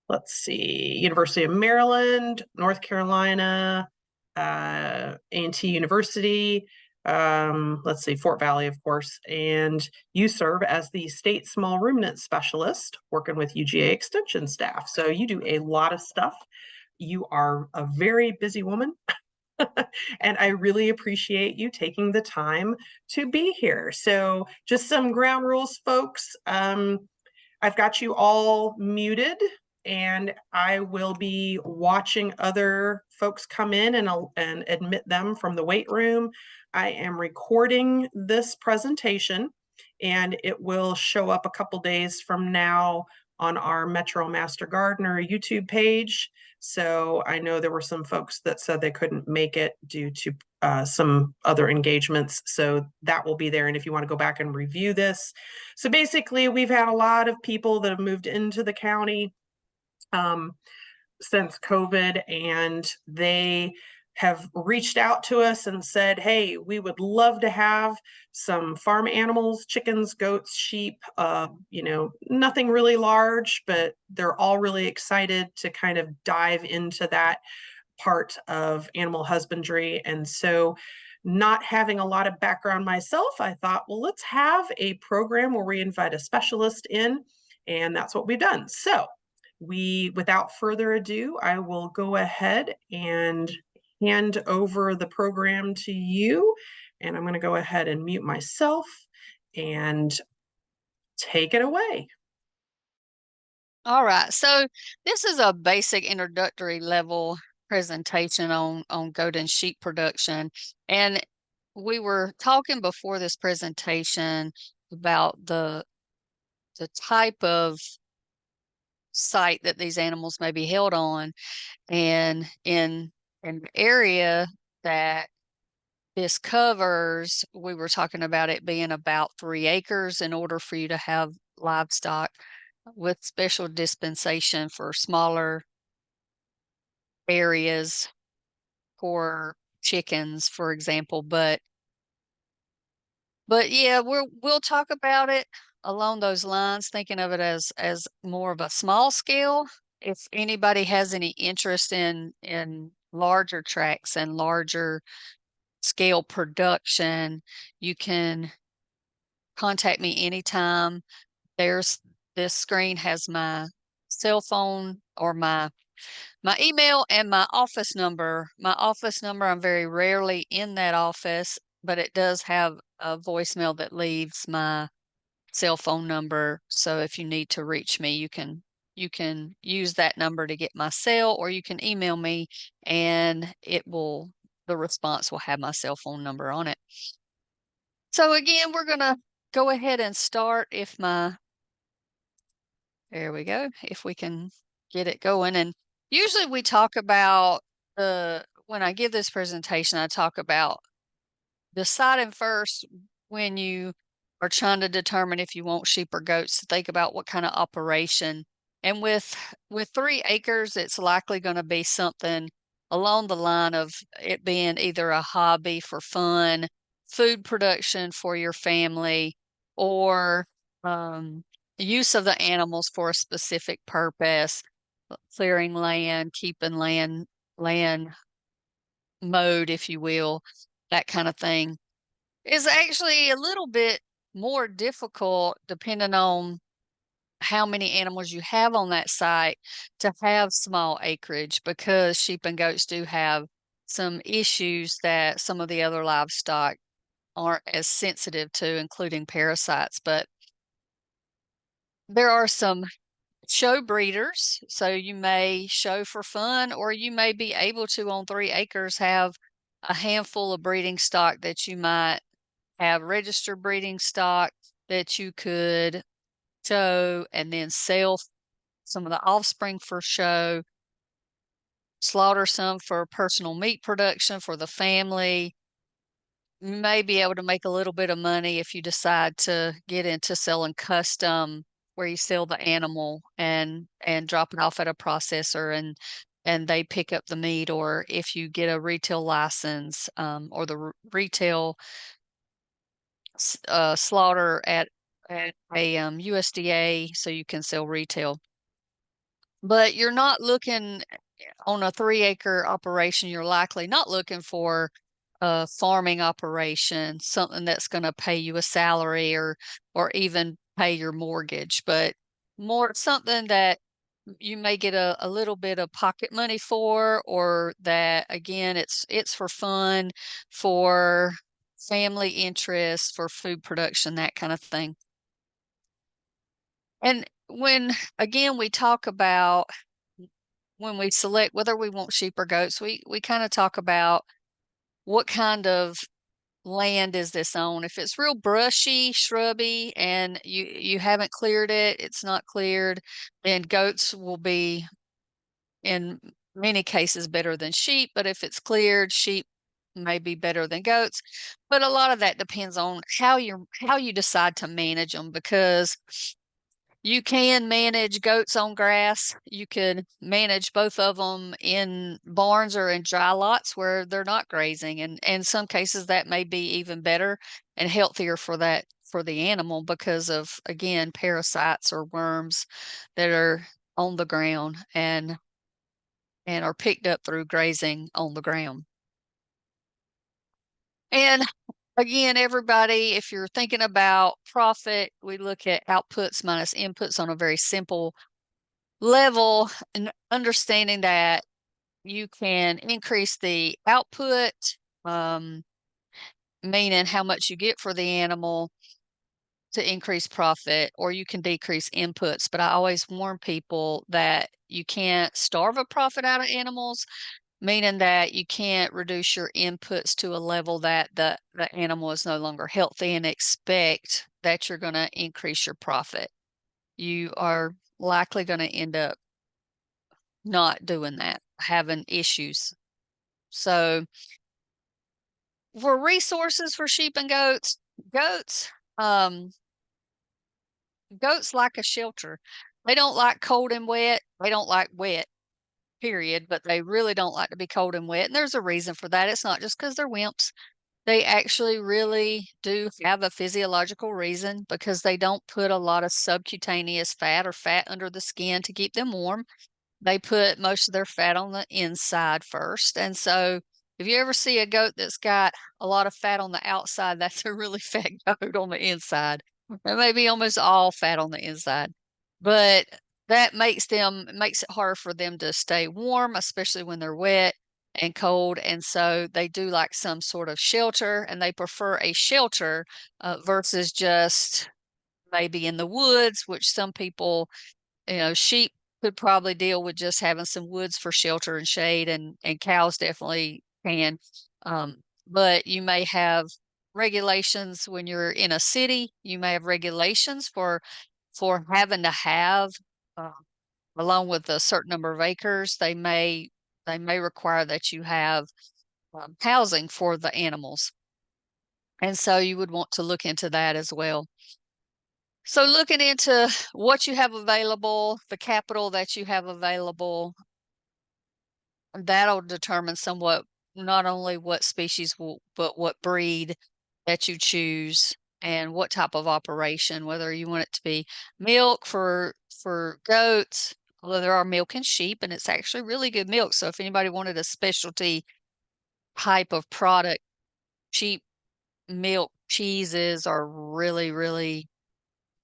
let's see, University of Maryland, North Carolina, A&T University, let's see, Fort Valley, of course. And you serve as the state small ruminant specialist working with UGA Extension staff. So you do a lot of stuff. You are a very busy woman. And I really appreciate you taking the time to be here. So just some ground rules, folks. I've got you all muted, and I will be watching other folks come in and admit them from the weight room. I am recording this presentation, and it will show up a couple days from now on our Metro Master Gardener YouTube page. So I know there were some folks that said they couldn't make it due to some other engagements. So that will be there. And if you want to go back and review this. So basically, we've had a lot of people that have moved into the county since COVID, and they have reached out to us and said, hey, we would love to have some farm animals, chickens, goats, sheep, nothing really large, but they're all really excited to kind of dive into that part of animal husbandry. And so, not having a lot of background myself, I thought, well, let's have a program where we invite a specialist in, and that's what we've done. So without further ado, I will go ahead and hand over the program to you. And I'm going to go ahead and mute myself and take it away. All right. So this is a basic introductory level presentation on goat and sheep production. And we were talking before this presentation about the type of site that these animals may be held on. And in an area that this covers, we were talking about it being about 3 acres in order for you to have livestock, with special dispensation for smaller areas for chickens, for example. But yeah, we'll talk about it along those lines, thinking of it as more of a small scale. If anybody has any interest in larger tracts and larger scale production, you can contact me anytime. This screen has my cell phone or my email and my office number. My office number, I'm very rarely in that office, but it does have a voicemail that leaves my cell phone number. So if you need to reach me, you can use that number to get my cell, or you can email me and the response will have my cell phone number on it. So again, we're gonna go ahead and start there we go, if we can get it going. And usually we talk about when I give this presentation, I talk about deciding first, when you are trying to determine if you want sheep or goats, to think about what kind of operation. And with 3 acres, it's likely going to be something along the line of it being either a hobby for fun, food production for your family, or use of the animals for a specific purpose, clearing land, keeping land mowed, if you will, that kind of thing, is actually a little bit more difficult depending on how many animals you have on that site to have small acreage, because sheep and goats do have some issues that some of the other livestock aren't as sensitive to, including parasites. But there are some show breeders, so you may show for fun, or you may be able to, on 3 acres, have a handful of breeding stock that you might have registered breeding stock that you could show and then sell some of the offspring for show, slaughter some for personal meat production for the family. You may be able to make a little bit of money if you decide to get into selling custom, where you sell the animal and drop it off at a processor and they pick up the meat, or if you get a retail license, or the retail slaughter at at a USDA so you can sell retail. But you're not looking on a 3-acre operation, you're likely not looking for a farming operation, something that's going to pay you a salary or even pay your mortgage, but more something that you may get a little bit of pocket money for, or that again it's for fun, for family interests, for food production, that kind of thing. And when again we talk about when we select whether we want sheep or goats, we kind of talk about what kind of land is this on. If it's real brushy, shrubby, and you haven't cleared it, it's not cleared, then goats will be in many cases better than sheep. But if it's cleared, sheep may be better than goats. But a lot of that depends on how you decide to manage them, because you can manage goats on grass. You could manage both of them in barns or in dry lots where they're not grazing. And in some cases that may be even better and healthier for the animal because of, again, parasites or worms that are on the ground and are picked up through grazing on the ground. And again, everybody, if you're thinking about profit, we look at outputs minus inputs on a very simple level, and understanding that you can increase the output, um, meaning how much you get for the animal to increase profit, or you can decrease inputs. But I always warn people that you can't starve a profit out of animals, meaning that you can't reduce your inputs to a level that the animal is no longer healthy and expect that you're going to increase your profit. You are likely going to end up not doing that, having issues. So for resources for sheep and goats, um, goats like a shelter. They don't like cold and wet. They don't like wet, period, but they really don't like to be cold and wet. And there's a reason for that. It's not just because they're wimps. They actually really do have a physiological reason, because they don't put a lot of subcutaneous fat or fat under the skin to keep them warm. They put most of their fat on the inside first. And so if you ever see a goat that's got a lot of fat on the outside, that's a really fat goat on the inside. It may be almost all fat on the inside. But that makes it harder for them to stay warm, especially when they're wet and cold. And so they do like some sort of shelter, and they prefer a shelter versus just maybe in the woods, which some people, sheep could probably deal with just having some woods for shelter and shade, and cows definitely can. But you may have regulations when you're in a city. You may have regulations for having to have, uh, along with a certain number of acres, they may require that you have housing for the animals. And so you would want to look into that as well. So looking into what you have available, the capital that you have available, that'll determine somewhat not only what species but what breed that you choose and what type of operation, whether you want it to be milk for goats, although there are milk in sheep and it's actually really good milk. So if anybody wanted a specialty type of product, sheep milk cheeses are really, really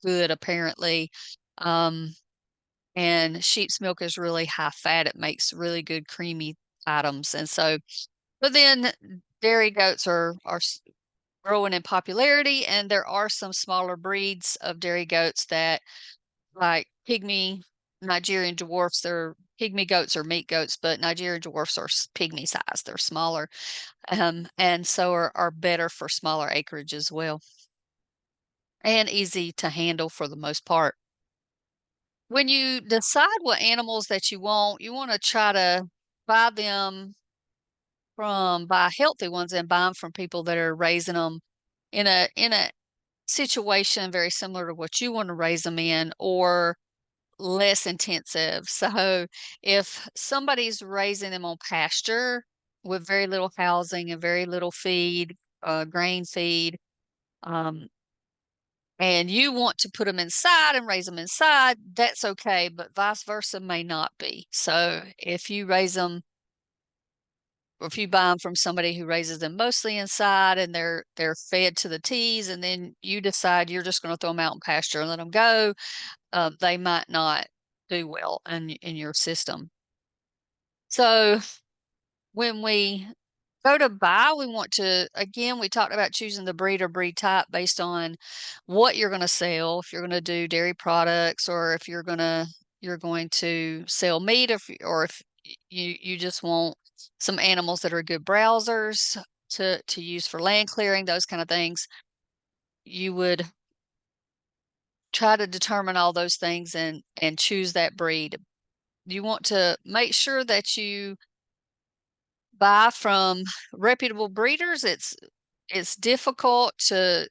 good apparently. Um, and sheep's milk is really high fat. It makes really good creamy items. And so, but then dairy goats are growing in popularity, and there are some smaller breeds of dairy goats that, like pygmy Nigerian dwarfs, they're pygmy goats or meat goats, but Nigerian dwarfs are pygmy size. They're smaller, and so are better for smaller acreage as well, and easy to handle for the most part. When you decide what animals that you want to try to buy them buy healthy ones and buy them from people that are raising them in a situation very similar to what you want to raise them in, or less intensive. So if somebody's raising them on pasture with very little housing and very little feed, grain feed, um, and you want to put them inside and raise them inside, that's okay, but vice versa may not be. So if you raise them, or if you buy them from somebody who raises them mostly inside and they're fed to the T's, and then you decide you're just going to throw them out in pasture and let them go, they might not do well in your system. So when we go to buy, we want to, again, we talked about choosing the breed or breed type based on what you're going to sell. If you're going to do dairy products, or if you're going to sell meat, or if you just want some animals that are good browsers to use for land clearing, those kind of things, you would try to determine all those things and choose that breed. You want to make sure that you buy from reputable breeders. It's difficult to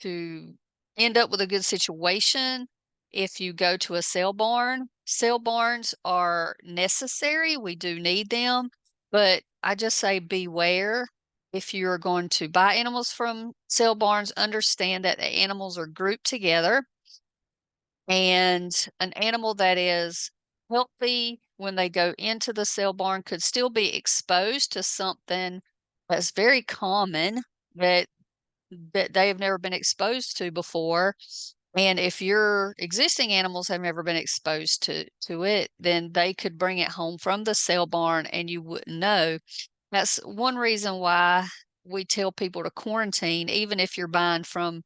end up with a good situation if you go to a sale barn. Sale barns are necessary. We do need them, but I just say beware. If you're going to buy animals from sale barns, understand that the animals are grouped together, and an animal that is healthy when they go into the sale barn could still be exposed to something that's very common that they have never been exposed to before. And if your existing animals have never been exposed to it, then they could bring it home from the sale barn and you wouldn't know. That's one reason why we tell people to quarantine, even if you're buying from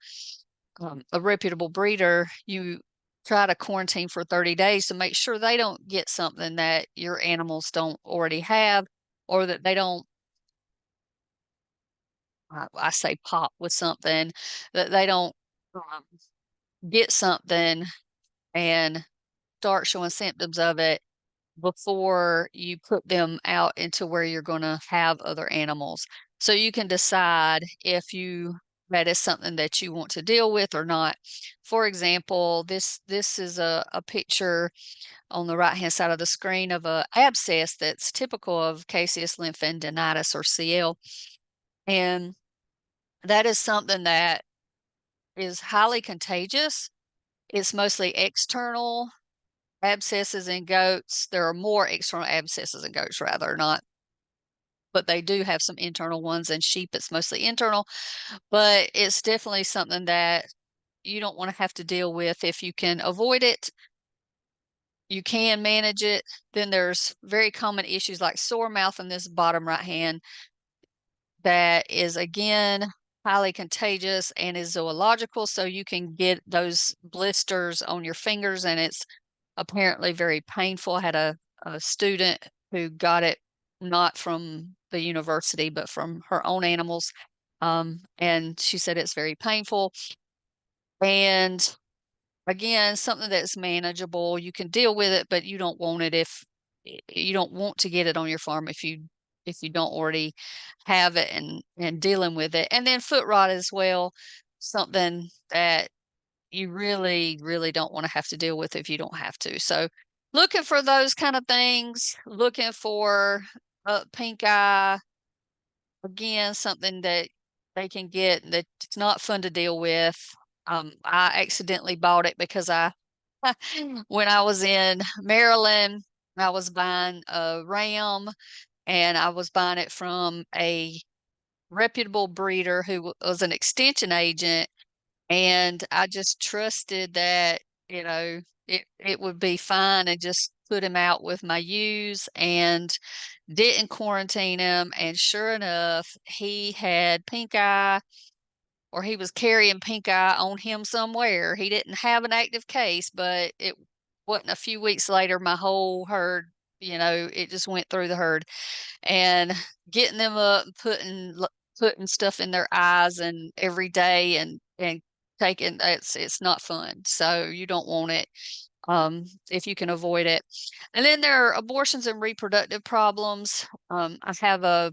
a reputable breeder. You try to quarantine for 30 days to make sure they don't get something that your animals don't already have, or that they don't, I say pop with something, that they don't um, get something and start showing symptoms of it before you put them out into where you're going to have other animals. So you can decide if that is something that you want to deal with or not. For example, this is a picture on the right hand side of the screen of a abscess that's typical of caseous lymphadenitis, or CL. And that is something that is highly contagious. It's mostly external abscesses in goats. There are more external abscesses in goats, rather not, but they do have some internal ones. In sheep, it's mostly internal, but it's definitely something that you don't want to have to deal with. If you can avoid it, you can manage it. Then there's very common issues like sore mouth in this bottom right hand that is, again, highly contagious and is zoological. So you can get those blisters on your fingers, and it's apparently very painful. I had a student who got it not from the university, but from her own animals. And she said it's very painful. And again, something that's manageable. You can deal with it, but you don't want it if you don't want to get it on your farm if you don't already have it and dealing with it. And then foot rot as well, something that you really, really don't want to have to deal with if you don't have to. So looking for those kind of things, looking for pink eye, again, something that they can get that's not fun to deal with. I accidentally bought it because when I was in Maryland, I was buying a ram, and I was buying it from a reputable breeder who was an extension agent, and I just trusted that, it would be fine, and just put him out with my ewes and didn't quarantine him. And sure enough, he had pink eye, or he was carrying pink eye on him somewhere. He didn't have an active case, but it wasn't a few weeks later, my whole herd, it just went through the herd. And getting them up, putting stuff in their eyes and every day, and taking, it's not fun. So you don't want it if you can avoid it. And then there are abortions and reproductive problems. I have a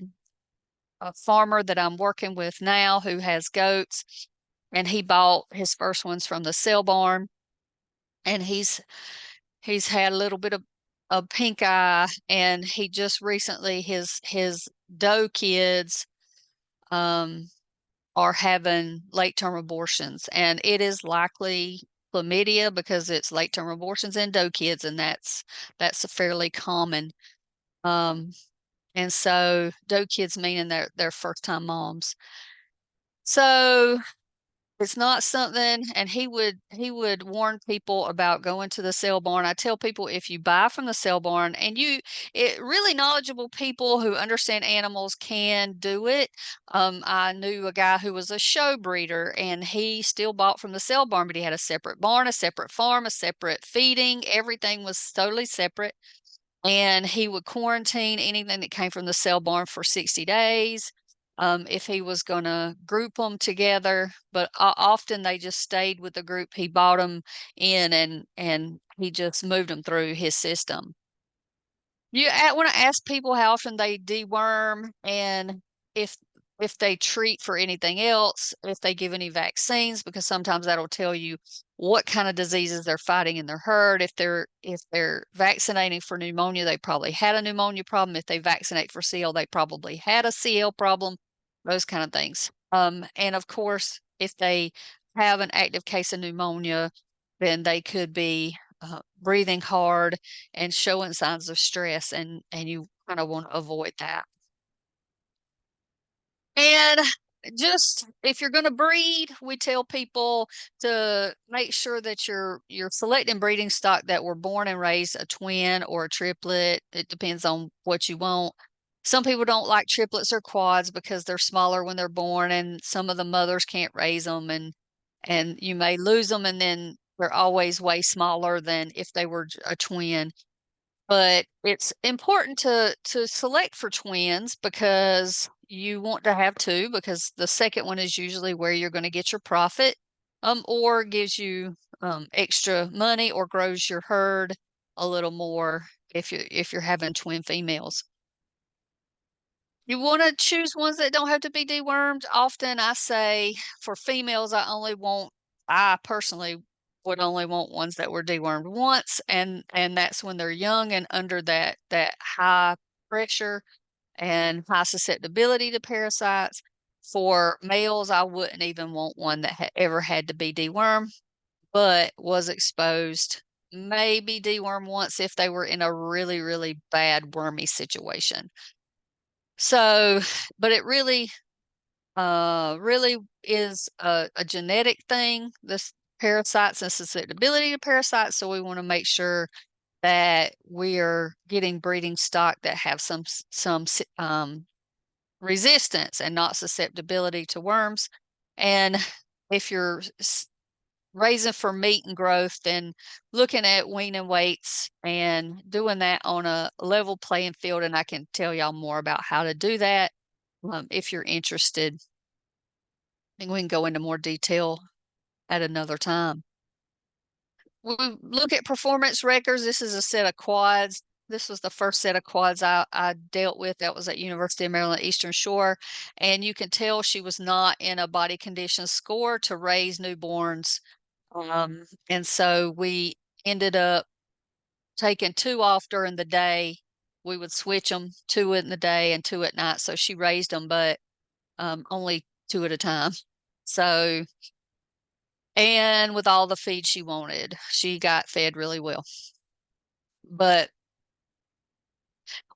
farmer that I'm working with now who has goats, and he bought his first ones from the sale barn, and he's had a little bit of pink eye, and he just recently, his doe kids, um are having late-term abortions, and it is likely chlamydia because it's late-term abortions in doe kids, and that's fairly common. And so doe kids meaning they're first-time moms. So it's not something, and he would warn people about going to the sale barn. I tell people if you buy from the sale barn and really knowledgeable people who understand animals can do it. I knew a guy who was a show breeder and he still bought from the sale barn, but he had a separate barn, a separate farm, a separate feeding. Everything was totally separate. And he would quarantine anything that came from the sale barn for 60 days. If he was going to group them together, but often they just stayed with the group he bought them in, and he just moved them through his system. You want to ask people how often they deworm and if if they treat for anything else, if they give any vaccines, because sometimes that'll tell you what kind of diseases they're fighting in their herd. If they're vaccinating for pneumonia, they probably had a pneumonia problem. If they vaccinate for CL, they probably had a CL problem. Those kind of things. And of course, if they have an active case of pneumonia, then they could be breathing hard and showing signs of stress, and you kind of want to avoid that. And just if you're going to breed, we tell people to make sure that you're selecting breeding stock that were born and raised a twin or a triplet. It depends on what you want. Some people don't like triplets or quads because they're smaller when they're born, and some of the mothers can't raise them, and you may lose them, and then they're always way smaller than if they were a twin. But it's important to select for twins because you want to have two, because the second one is usually where you're going to get your profit, or gives you extra money or grows your herd a little more if you're having twin females. You want to choose ones that don't have to be dewormed. Often I say for females, I personally would only want ones that were dewormed once, and that's when they're young and under that high pressure and high susceptibility to parasites. For males, I wouldn't even want one that ever had to be dewormed, but was exposed, maybe deworm once if they were in a really, really bad wormy situation. So, but it really is a genetic thing, this parasites and susceptibility to parasites. So we want to make sure that we are getting breeding stock that have some resistance and not susceptibility to worms. And if you're raising for meat and growth, then looking at weaning weights and doing that on a level playing field. And I can tell y'all more about how to do that if you're interested. And we can go into more detail at another time. We look at performance records. This is a set of quads. This was the first set of quads I dealt with. That was at University of Maryland Eastern Shore. And you can tell she was not in a body condition score to raise newborns. And so we ended up taking two off during the day. We would switch them, two in the day and two at night. So she raised them, but only two at a time. So, and with all the feed she wanted, she got fed really well. But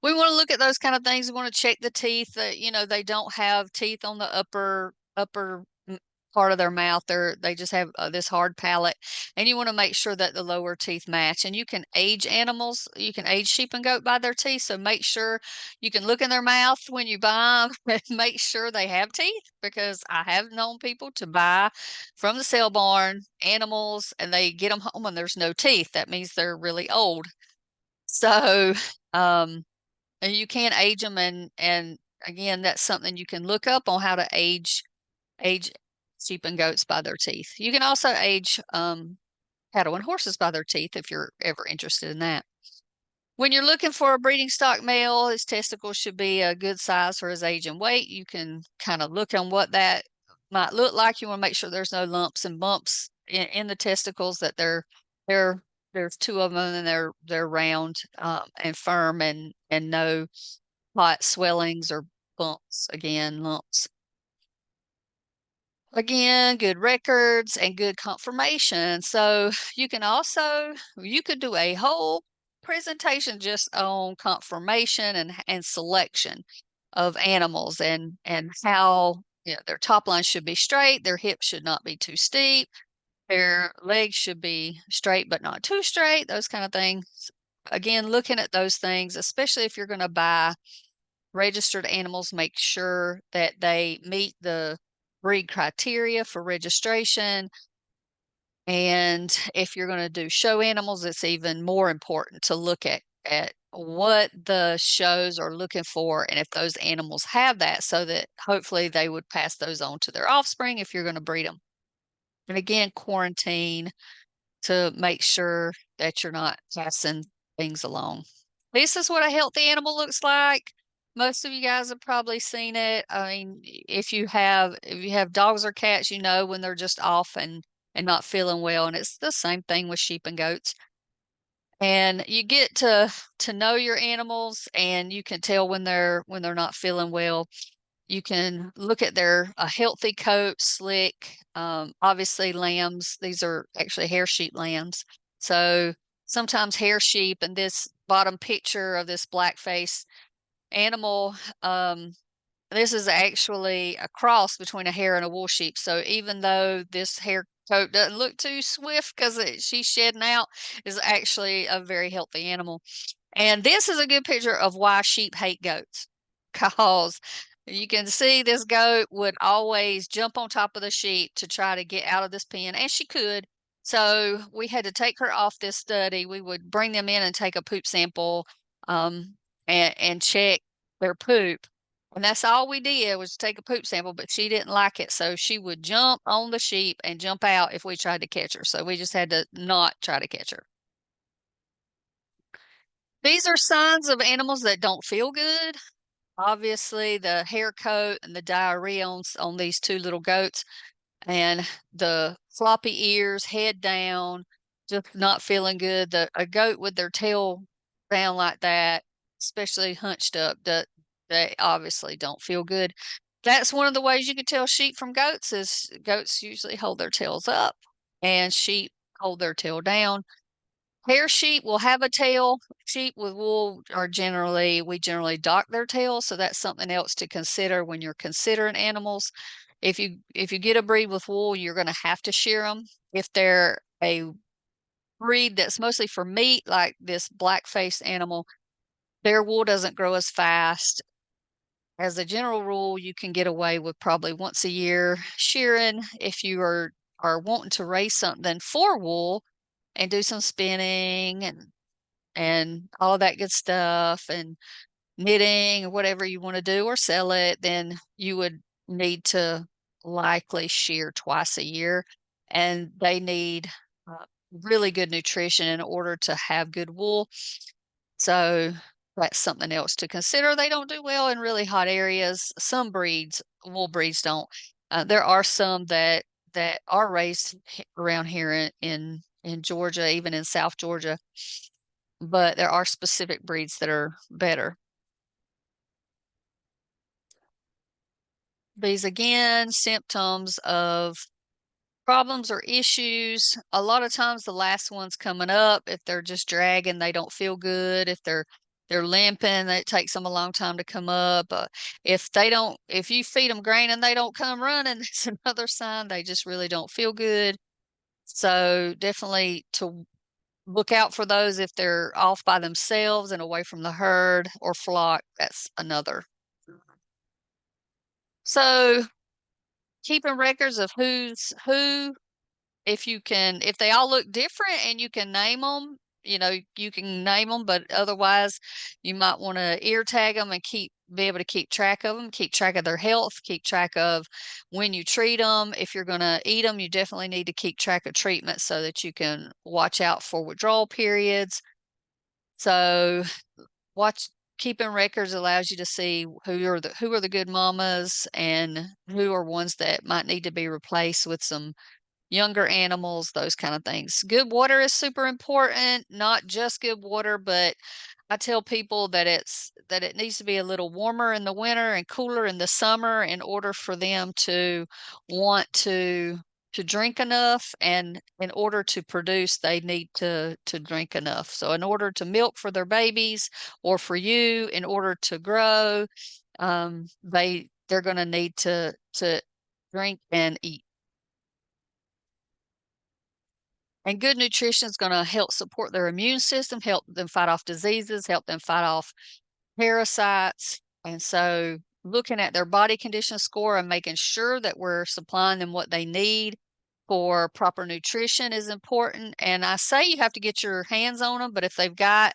we want to look at those kind of things. We want to check the teeth. They don't have teeth on the upper part of their mouth. They just have this hard palate, and you want to make sure that the lower teeth match. And you can age animals. You can age sheep and goat by their teeth. So make sure you can look in their mouth when you buy them and make sure they have teeth, because I have known people to buy from the sale barn animals and they get them home and there's no teeth. That means they're really old. So, and you can age them, and again, that's something you can look up on how to age sheep and goats by their teeth. You can also age cattle and horses by their teeth if you're ever interested in that. When you're looking for a breeding stock male, his testicles should be a good size for his age and weight. You can kind of look on what that might look like. You want to make sure there's no lumps and bumps in the testicles, that there's two of them and they're round and firm, and no hot swellings or bumps, again, lumps. Again, good records and good confirmation. So you could do a whole presentation just on confirmation and selection of animals and how their top line should be straight, their hips should not be too steep, their legs should be straight but not too straight, those kind of things. Again, looking at those things, especially if you're going to buy registered animals, make sure that they meet the breed criteria for registration. And if you're going to do show animals, it's even more important to look at what the shows are looking for and if those animals have that, so that hopefully they would pass those on to their offspring if you're going to breed them. And again, quarantine to make sure that you're not passing things along. This is what a healthy animal looks like. Most of you guys have probably seen it. I mean, if you have dogs or cats, you know when they're just off and not feeling well, and it's the same thing with sheep and goats. And you get to know your animals, and you can tell when they're not feeling well. You can look at their a healthy coat, slick. Obviously, lambs, these are actually hair sheep lambs. So sometimes hair sheep, and this bottom picture of this black face animal, this is actually a cross between a hare and a wool sheep. So even though this hair coat doesn't look too swift because she's shedding out, is actually a very healthy animal. And this is a good picture of why sheep hate goats, because you can see this goat would always jump on top of the sheep to try to get out of this pen, and she could. So we had to take her off this study. We would bring them in and take a poop sample, and check their poop. And that's all we did was take a poop sample, but she didn't like it. So she would jump on the sheep and jump out if we tried to catch her. So we just had to not try to catch her. These are signs of animals that don't feel good. Obviously, the hair coat and the diarrhea on these two little goats, and the floppy ears, head down, just not feeling good. A goat with their tail down like that, especially hunched up, they obviously don't feel good. That's one of the ways you can tell sheep from goats is goats usually hold their tails up and sheep hold their tail down. Hair sheep will have a tail. Sheep with wool we generally dock their tails, so that's something else to consider when you're considering animals. If you get a breed with wool, you're going to have to shear them. If they're a breed that's mostly for meat, like this black face animal, their wool doesn't grow as fast. As a general rule, you can get away with probably once a year shearing if you are wanting to raise something for wool and do some spinning and all of that good stuff and knitting or whatever you want to do or sell it, then you would need to likely shear twice a year. And they need really good nutrition in order to have good wool. So that's something else to consider. They don't do well in really hot areas. Some breeds, wool breeds don't. There are some that are raised around here in Georgia, even in South Georgia, but there are specific breeds that are better. These again, symptoms of problems or issues. A lot of times the last one's coming up. If they're just dragging, they don't feel good. If they're limping, it takes them a long time to come up. If you feed them grain and they don't come running, that's another sign they just really don't feel good. So definitely to look out for those if they're off by themselves and away from the herd or flock. That's another. So keeping records of who's who, if they all look different and you can name them, you can name them, but otherwise you might want to ear tag them and be able to keep track of them, keep track of their health, keep track of when you treat them. If you're going to eat them, you definitely need to keep track of treatment so that you can watch out for withdrawal periods. So keeping records allows you to see who are the good mamas and who are ones that might need to be replaced with some younger animals, those kind of things. Good water is super important, not just good water, but I tell people that it needs to be a little warmer in the winter and cooler in the summer in order for them to want to drink enough, and in order to produce they need to drink enough. So in order to milk for their babies, or for you, in order to grow, they're going to need to drink and eat. And good nutrition is going to help support their immune system, help them fight off diseases, help them fight off parasites. And so looking at their body condition score and making sure that we're supplying them what they need for proper nutrition is important. And I say you have to get your hands on them, but if they've got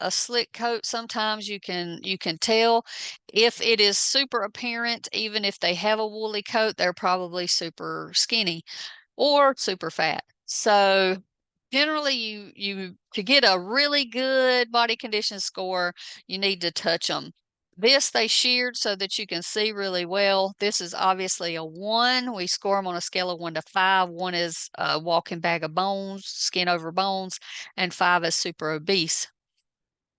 a slick coat, sometimes you can tell. If it is super apparent, even if they have a woolly coat, they're probably super skinny or super fat. So generally you to get a really good body condition score, you need to touch them. This they sheared so that you can see really well. This is obviously a 1. We score them on a scale of 1 to 5. 1 is a walking bag of bones, skin over bones, and 5 is super obese.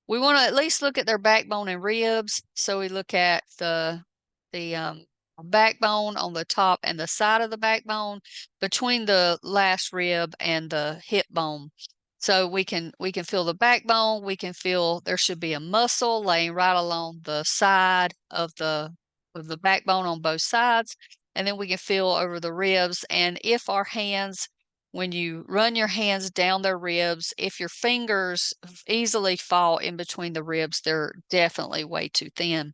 We want to at least look at their backbone and ribs. So we look at the backbone on the top and the side of the backbone, between the last rib and the hip bone. So we can feel the backbone. We can feel there should be a muscle laying right along the side of the backbone on both sides, and then we can feel over the ribs. And if our hands, when you run your hands down their ribs, if your fingers easily fall in between the ribs, they're definitely way too thin.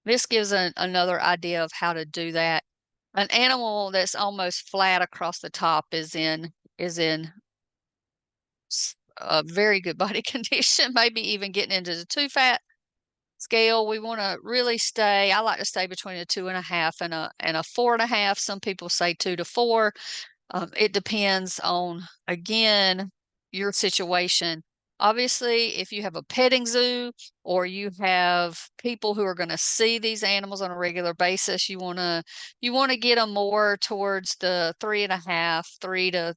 This gives another idea of how to do that. An animal that's almost flat across the top is in a very good body condition, maybe even getting into the too fat scale. We want to really stay, I like to stay between a 2.5 and a 4.5. Some people say 2 to 4. It depends on, again, your situation. Obviously, if you have a petting zoo or you have people who are going to see these animals on a regular basis, you want to get them more towards the 3.5, 3 to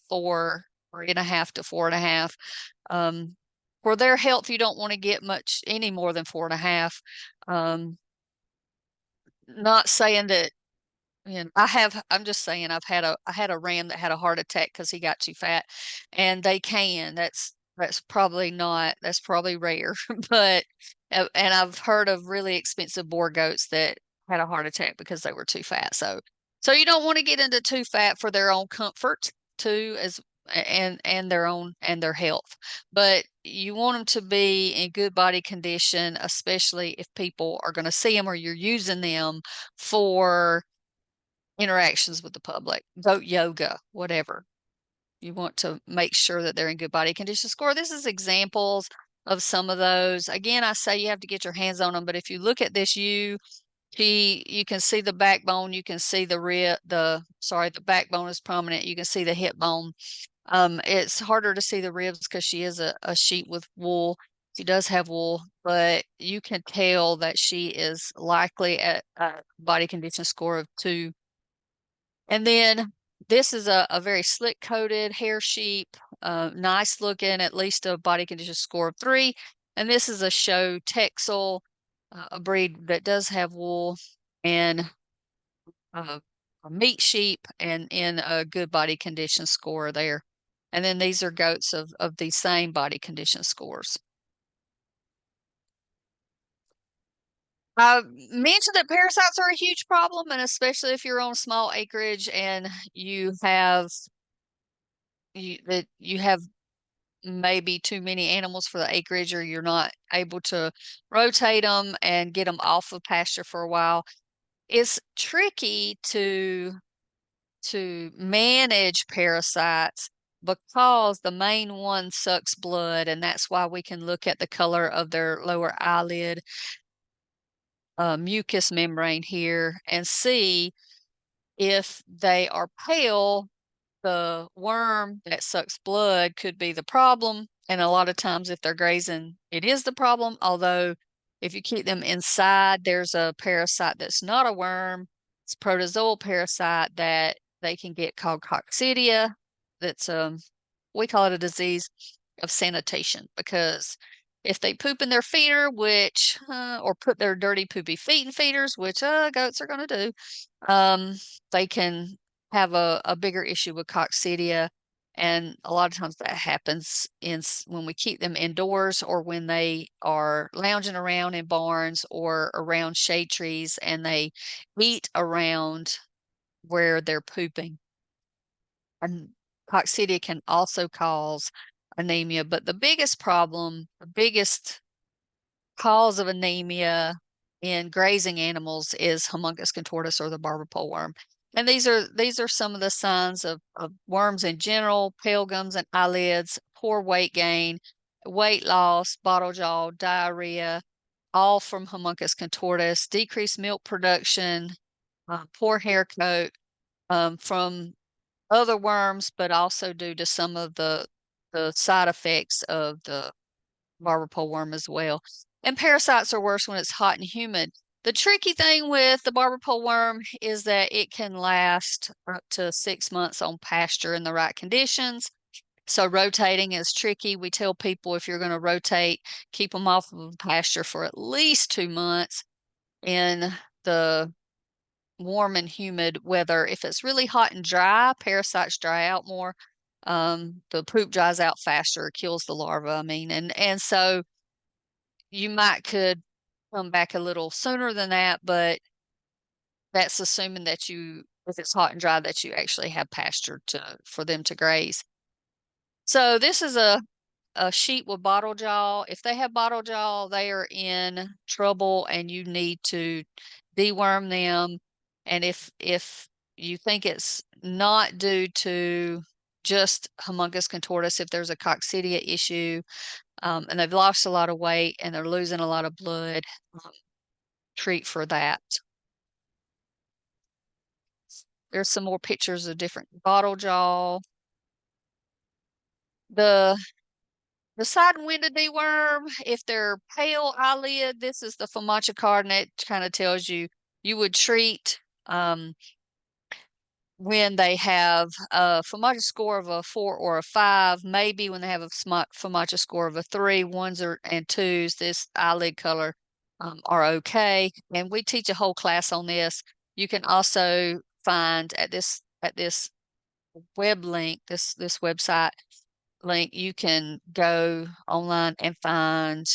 4, 3.5 to 4.5. For their health, you don't want to get much any more than 4.5. Not saying that, and I'm just saying I had a ram that had a heart attack because he got too fat, and that's probably rare, but and I've heard of really expensive boar goats that had a heart attack because they were too fat. So you don't want to get into too fat for their own comfort too, and their own and their health. But you want them to be in good body condition, especially if people are going to see them or you're using them for interactions with the public, goat yoga, whatever. You want to make sure that they're in good body condition score. This is examples of some of those. Again, I say you have to get your hands on them, but if you look at this you can see the backbone, you can see the backbone is prominent, you can see the hip bone. It's harder to see the ribs because she is a sheep with wool. She does have wool, but you can tell that she is likely at a body condition score of 2. And then this is a very slick coated hair sheep, nice looking, at least a body condition score of 3. And this is a show Texel, a breed that does have wool, and a meat sheep, and in a good body condition score there. And then these are goats of the same body condition scores. I mentioned that parasites are a huge problem, and especially if you're on small acreage and you have maybe too many animals for the acreage, or you're not able to rotate them and get them off of pasture for a while. It's tricky to manage parasites because the main one sucks blood, and that's why we can look at the color of their lower eyelid mucous membrane here and see if they are pale. The worm that sucks blood could be the problem, and a lot of times if they're grazing, it is the problem. Although if you keep them inside, there's a parasite that's not a worm. It's protozoal parasite that they can get called coccidia. That's we call it a disease of sanitation, because if they poop in their feeder, which or put their dirty poopy feet in feeders, which goats are going to do, they can have a bigger issue with coccidia. And a lot of times that happens when we keep them indoors, or when they are lounging around in barns or around shade trees and they eat around where they're pooping. And coccidia can also cause anemia, but the biggest problem, the biggest cause of anemia in grazing animals is Homunculus contortus, or the barber pole worm. And these are some of the signs of worms in general: pale gums and eyelids, poor weight gain, weight loss, bottle jaw, diarrhea, all from Homunculus contortus, decreased milk production, poor hair coat, from other worms, but also due to some of the side effects of the barber pole worm as well. And parasites are worse when it's hot and humid. The tricky thing with the barber pole worm is that it can last up to 6 months on pasture in the right conditions. So rotating is tricky. We tell people, if you're going to rotate, keep them off of pasture for at least 2 months in the warm and humid weather. If it's really hot and dry, parasites dry out more. The poop dries out faster, kills the larva. I mean, and so you could come back a little sooner than that, but that's assuming that if it's hot and dry, that you actually have pasture for them to graze. So this is a sheep with bottle jaw. If they have bottle jaw, they are in trouble, and you need to deworm them. And if you think it's not due to just Homunculus contortus, if there's a coccidia issue, and they've lost a lot of weight and they're losing a lot of blood, treat for that. There's some more pictures of different bottle jaw. The side and window deworm, if they're pale eyelid, this is the FAMACHA card, and it kind of tells you would treat when they have a FAMACHA score of a 4 or a 5, maybe when they have a FAMACHA score of a 3, 1s and 2s, this eyelid color are okay. And we teach a whole class on this. You can also find at this web link, this website link, you can go online and find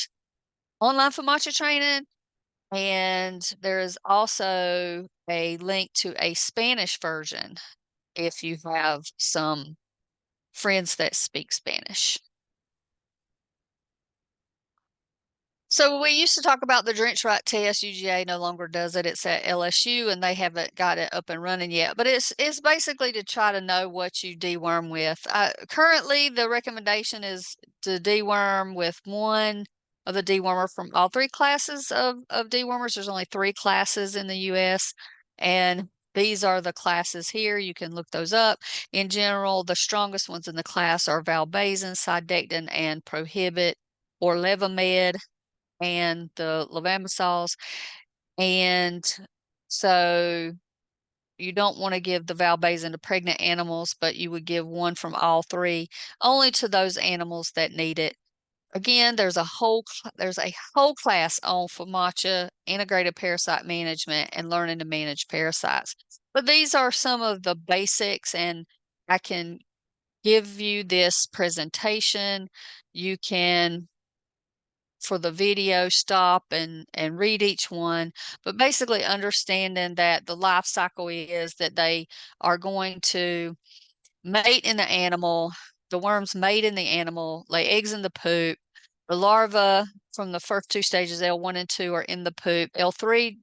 online FAMACHA training. And there is also a link to a Spanish version if you have some friends that speak Spanish. So we used to talk about the drench right test. UGA no longer does it. It's at LSU, and they haven't got it up and running yet. But it's basically to try to know what you deworm with. Currently, the recommendation is to deworm with one of the dewormer from all 3 classes of dewormers. There's only 3 classes in the U.S., and these are the classes here. You can look those up. In general, the strongest ones in the class are valbazen, cydectin, and prohibit or levamed, and the levamisols. And so you don't want to give the valbazen to pregnant animals, but you would give one from all 3, only to those animals that need it. Again, there's a whole class on FAMACHA, integrated parasite management, and learning to manage parasites. But these are some of the basics, and I can give you this presentation. You can, for the video, stop and read each one, but basically understanding that the life cycle is that they are going to mate in the animal. The worms mate in the animal, lay eggs in the poop. The larva from the first 2 stages, L1 and 2, are in the poop. L3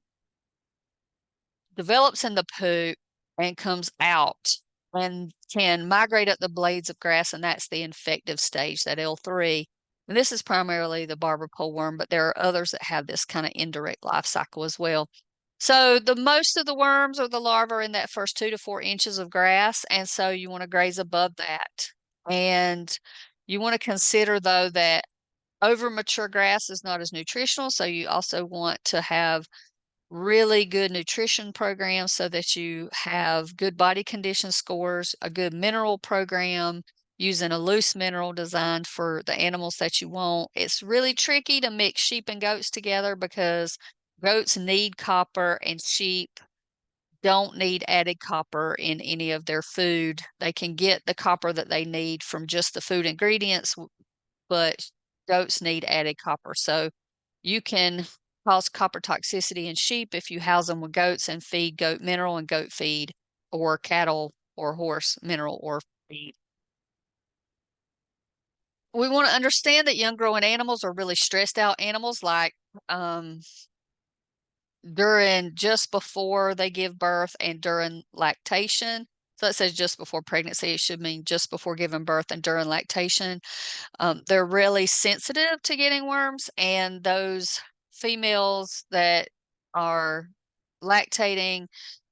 develops in the poop and comes out and can migrate up the blades of grass, and that's the infective stage, that L3. And this is primarily the barber pole worm, but there are others that have this kind of indirect life cycle as well. So the most of the worms or the larvae are in that first 2 to 4 inches of grass, and so you want to graze above that. And you want to consider, though, that over mature grass is not as nutritional, so you also want to have really good nutrition programs so that you have good body condition scores, a good mineral program using a loose mineral designed for the animals that you want. It's really tricky to mix sheep and goats together because goats need copper and sheep don't need added copper in any of their food. They can get the copper that they need from just the food ingredients, but goats need added copper. So you can cause copper toxicity in sheep if you house them with goats and feed goat mineral and goat feed, or cattle or horse mineral or feed. We want to understand that young growing animals are really stressed out animals, like during just before they give birth and during lactation. So it says just before pregnancy. It should mean just before giving birth and during lactation. They're really sensitive to getting worms, and those females that are lactating,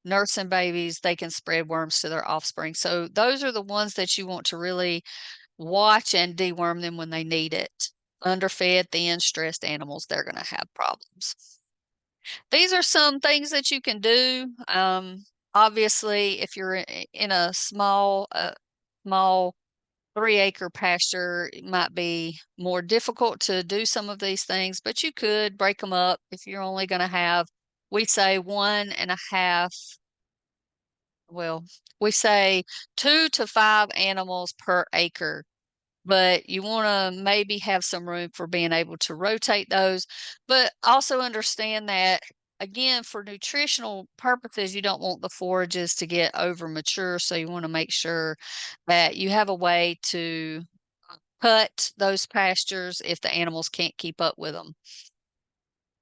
nursing babies, they can spread worms to their offspring. So those are the ones that you want to really watch and deworm them when they need it. Underfed, thin, stressed animals, they're going to have problems. These are some things that you can do. Obviously, if you're in a small 3-acre pasture, it might be more difficult to do some of these things, but you could break them up if you're only going to have, we say 1.5, well, we say 2 to 5 animals per acre, but you want to maybe have some room for being able to rotate those, but also understand that, again, for nutritional purposes, you don't want the forages to get over mature, so you want to make sure that you have a way to cut those pastures if the animals can't keep up with them.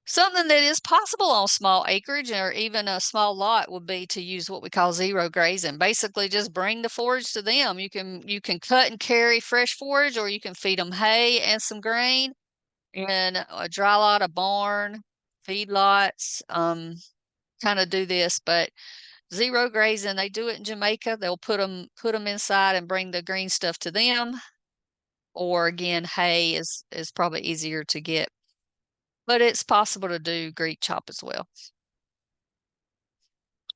Something that is possible on small acreage or even a small lot would be to use what we call zero grazing. Basically, just bring the forage to them. You can cut and carry fresh forage, or you can feed them hay and some grain in a dry lot, a barn, feedlots. Kind of do this, but zero grazing, they do it in Jamaica. They'll put them inside and bring the green stuff to them. Or again, hay is probably easier to get, but it's possible to do Greek chop as well.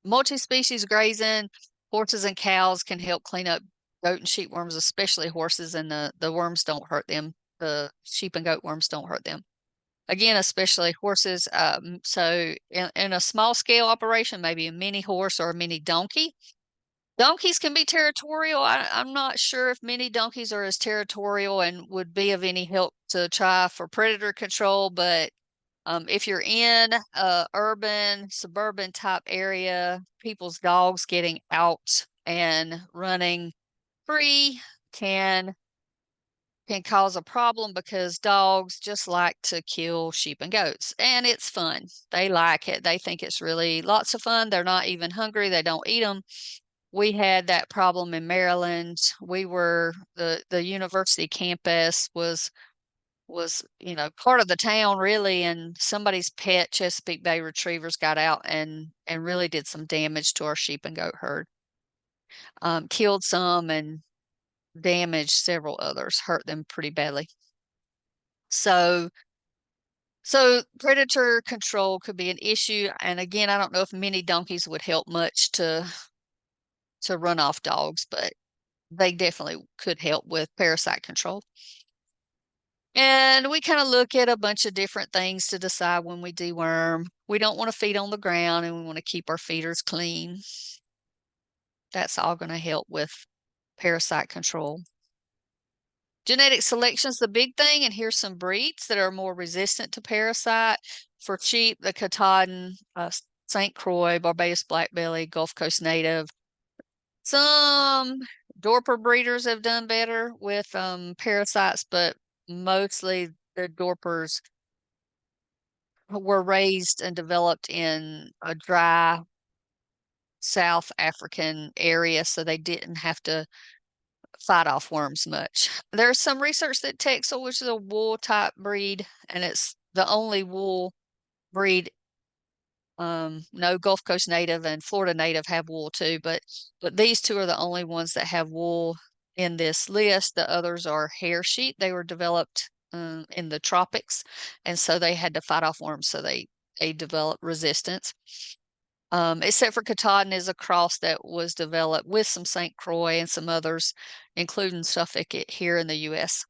Multi-species grazing, horses and cows can help clean up goat and sheep worms, especially horses, and the worms don't hurt them. The sheep and goat worms don't hurt them. Again, especially horses. So in a small scale operation, maybe a mini horse or a mini donkey. Donkeys can be territorial. I'm not sure if many donkeys are as territorial and would be of any help to try for predator control, but if you're in a urban, suburban type area, people's dogs getting out and running free can cause a problem, because dogs just like to kill sheep and goats, and it's fun. They like it. They think it's really lots of fun. They're not even hungry. They don't eat them. We had that problem in Maryland. The university campus was part of the town really, and somebody's pet Chesapeake Bay retrievers got out and really did some damage to our sheep and goat herd. Killed some and damaged several others, hurt them pretty badly. So predator control could be an issue, and again, I don't know if mini donkeys would help much to run off dogs, but they definitely could help with parasite control. And we kind of look at a bunch of different things to decide when we deworm. We don't want to feed on the ground, and we want to keep our feeders clean. That's all going to help with parasite control. Genetic selection is the big thing, and here's some breeds that are more resistant to parasite. For sheep, the Katahdin, St. Croix, Barbados Blackbelly, Gulf Coast Native. Some Dorper breeders have done better with parasites, but mostly the Dorpers were raised and developed in a dry South African area, so they didn't have to fight off worms much. There's some research that Texel, which is a wool type breed, and it's the only wool breed. No, Gulf Coast Native and Florida Native have wool too, but these two are the only ones that have wool in this list. The others are hair sheep. They were developed in the tropics, and so they had to fight off worms, so they they develop resistance. Except for Katahdin is a cross that was developed with some St. Croix and some others, including Suffolk here in the U.S.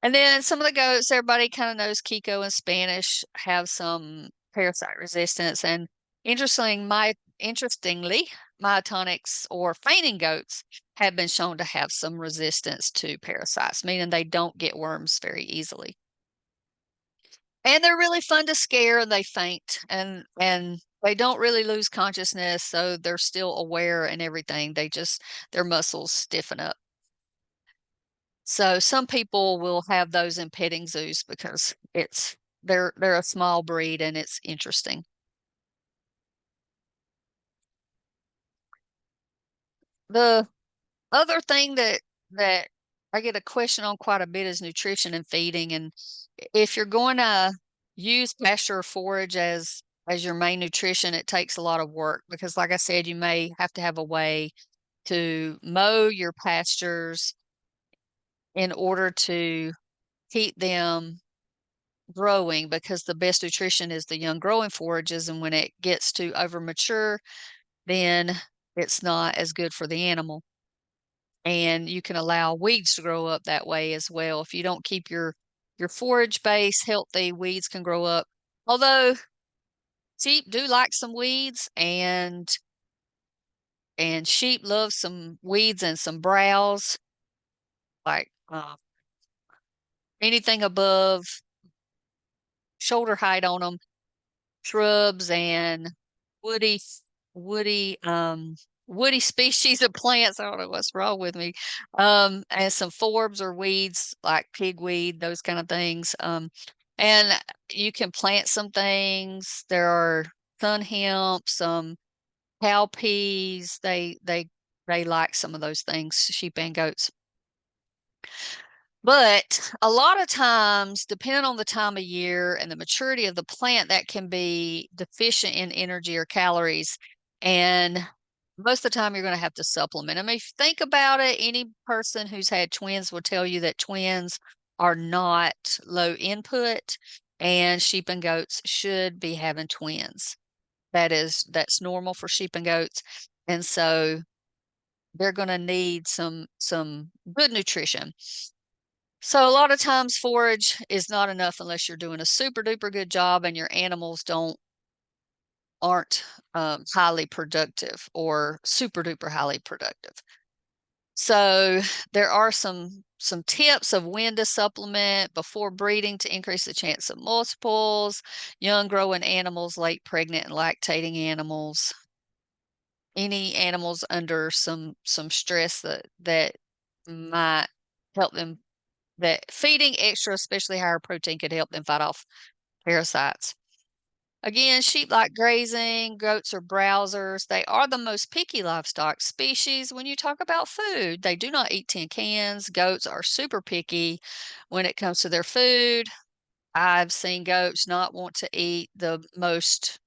And then some of the goats, everybody kind of knows Kiko and Spanish have some parasite resistance. And interestingly, myotonics or fainting goats have been shown to have some resistance to parasites, meaning they don't get worms very easily. And they're really fun to scare, and they faint, and they don't really lose consciousness, so they're still aware and everything. Their muscles stiffen up. So some people will have those in petting zoos because they're a small breed and it's interesting. The other thing that I get a question on quite a bit is nutrition and feeding. And if you're going to use pasture or forage as your main nutrition, it takes a lot of work because, like I said, you may have to have a way to mow your pastures in order to keep them growing, because the best nutrition is the young growing forages, and when it gets to over mature, then it's not as good for the animal. And you can allow weeds to grow up that way as well. If you don't keep your forage base healthy, weeds can grow up. Although sheep do like some weeds, and sheep love some weeds and some browse, like anything above shoulder height on them, shrubs and woody woody woody species of plants. I don't know what's wrong with me. And some forbs or weeds like pigweed, those kind of things. And you can plant some things. There are sun hemp, some cowpeas. They like some of those things, sheep and goats. But a lot of times, depending on the time of year and the maturity of the plant, that can be deficient in energy or calories. And most of the time, you're going to have to supplement. I mean, if you think about it, any person who's had twins will tell you that twins are not low input, and sheep and goats should be having twins. That's normal for sheep and goats. And so they're going to need some good nutrition. So a lot of times forage is not enough unless you're doing a super duper good job and your animals aren't highly productive or super duper highly productive. So there are some tips of when to supplement before breeding to increase the chance of multiples, young growing animals, late pregnant and lactating animals, any animals under some stress that might help them, that feeding extra, especially higher protein, could help them fight off parasites. Again, sheep like grazing, goats are browsers. They are the most picky livestock species when you talk about food. They do not eat tin cans. Goats are super picky when it comes to their food. I've seen goats not want to eat the most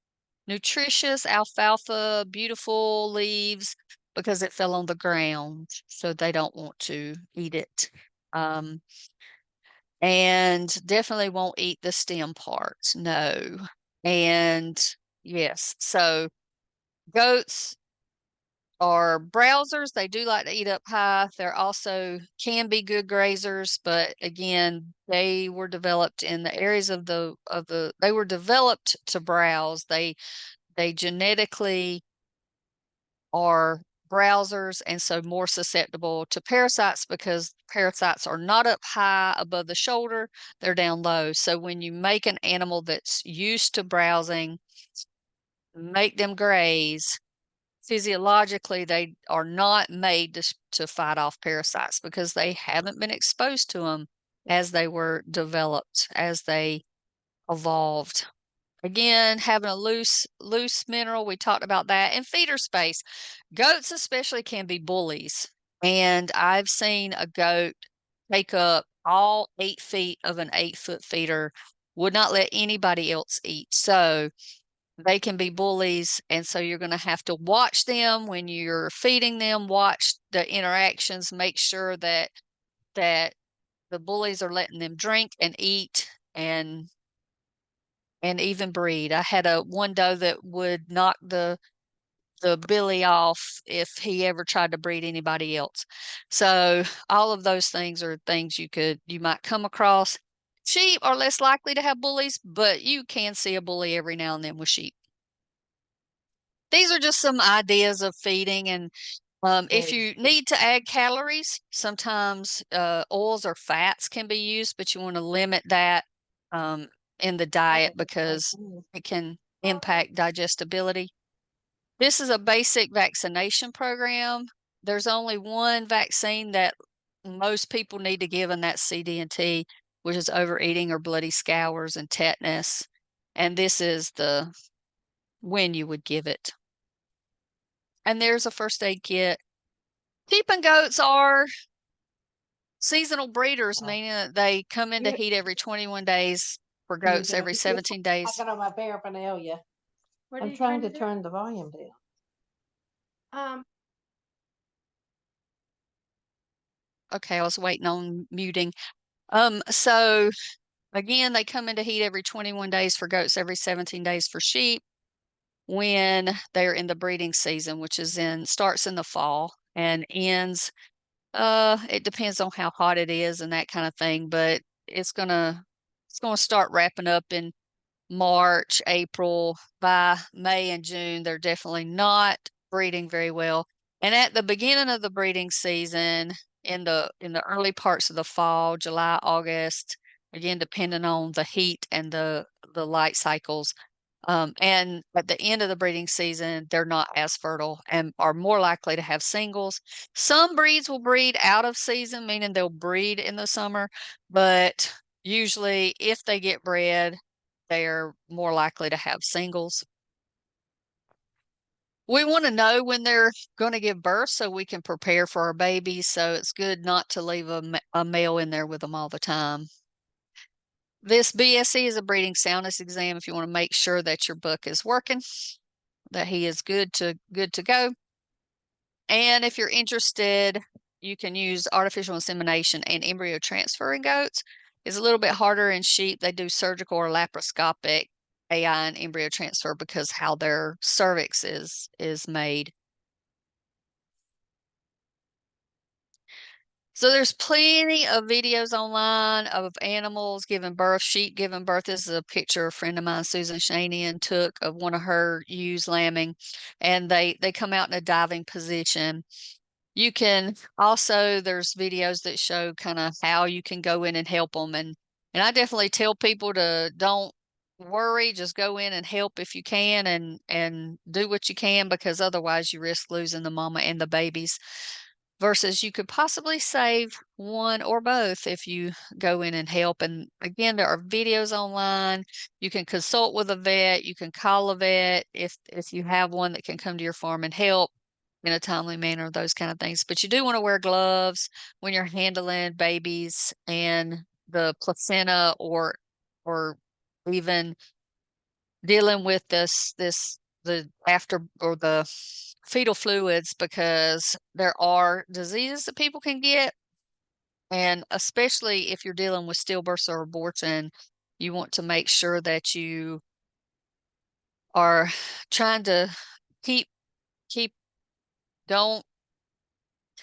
nutritious alfalfa, beautiful leaves, because it fell on the ground. So they don't want to eat it. And definitely won't eat the stem parts. No. And yes, so goats are browsers. They do like to eat up high. They're also can be good grazers, but again, they were developed in the areas of they were developed to browse. They genetically are browsers, and so more susceptible to parasites because parasites are not up high above the shoulder, they're down low. So when you make an animal that's used to browsing, make them graze, physiologically they are not made to fight off parasites because they haven't been exposed to them as they were developed, as they evolved. Again, having a loose mineral, we talked about that. And feeder space. Goats especially can be bullies. And I've seen a goat take up all 8 feet of an 8-foot feeder, would not let anybody else eat. So they can be bullies. And so you're going to have to watch them when you're feeding them, watch the interactions, make sure that the bullies are letting them drink and eat, and and even breed. I had one doe that would knock the billy off if he ever tried to breed anybody else. So all of those things are things you might come across. Sheep are less likely to have bullies, but you can see a bully every now and then with sheep. These are just some ideas of feeding, and if you need to add calories, sometimes oils or fats can be used, but you want to limit that in the diet because it can impact digestibility. This is a basic vaccination program. There's only one vaccine that most people need to give, and that's CD&T, which is overeating or bloody scours and tetanus. And this is when you would give it. And there's a first aid kit. Sheep and goats are seasonal breeders, meaning that they come into heat every 21 days. For goats, every 17 days. I got on my paraphernalia. I'm trying to turn the volume down. Okay, I was waiting on muting. So again, they come into heat every 21 days for goats, every 17 days for sheep when they're in the breeding season, which starts in the fall and ends. It depends on how hot it is and that kind of thing, but it's gonna start wrapping up in March, April. By May and June, they're definitely not breeding very well. And at the beginning of the breeding season, in the early parts of the fall, July, August, again depending on the heat and the light cycles, and at the end of the breeding season, they're not as fertile and are more likely to have singles. Some breeds will breed out of season, meaning they'll breed in the summer, but usually if they get bred, they're more likely to have singles. We want to know when they're going to give birth so we can prepare for our babies. So it's good not to leave a male in there with them all the time. This BSE is a breeding soundness exam if you want to make sure that your buck is working, that he is good to go. And if you're interested, you can use artificial insemination and embryo transfer in goats. It's a little bit harder in sheep. They do surgical or laparoscopic AI and embryo transfer because how their cervix is made. So there's plenty of videos online of animals giving birth, sheep giving birth. This is a picture a friend of mine, Susan Shanian, took of one of her ewes lambing, and they come out in a diving position. You can also, there's videos that show kind of how you can go in and help them. And I definitely tell people to don't worry, just go in and help if you can and do what you can, because otherwise you risk losing the mama and the babies. Versus you could possibly save one or both if you go in and help. And again, there are videos online. You can consult with a vet. You can call a vet if you have one that can come to your farm and help in a timely manner, those kind of things. But you do want to wear gloves when you're handling babies and the placenta, or even dealing with the after or the fetal fluids, because there are diseases that people can get. And especially if you're dealing with stillbirths or abortion, you want to make sure that you are trying to keep, don't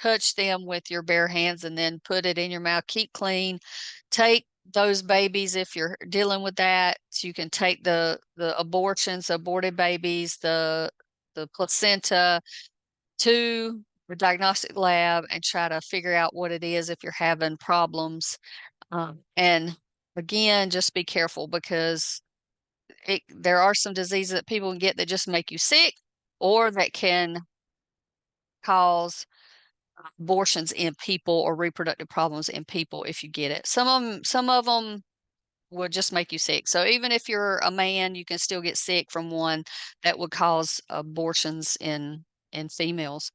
touch them with your bare hands and then put it in your mouth. Keep clean. Take those babies if you're dealing with that. So you can take the abortions, aborted babies, the placenta to the diagnostic lab and try to figure out what it is if you're having problems. And again, just be careful, because there are some diseases that people can get that just make you sick, or that can cause abortions in people or reproductive problems in people if you get it. Some of them will just make you sick. So even if you're a man, you can still get sick from one that would cause abortions in females.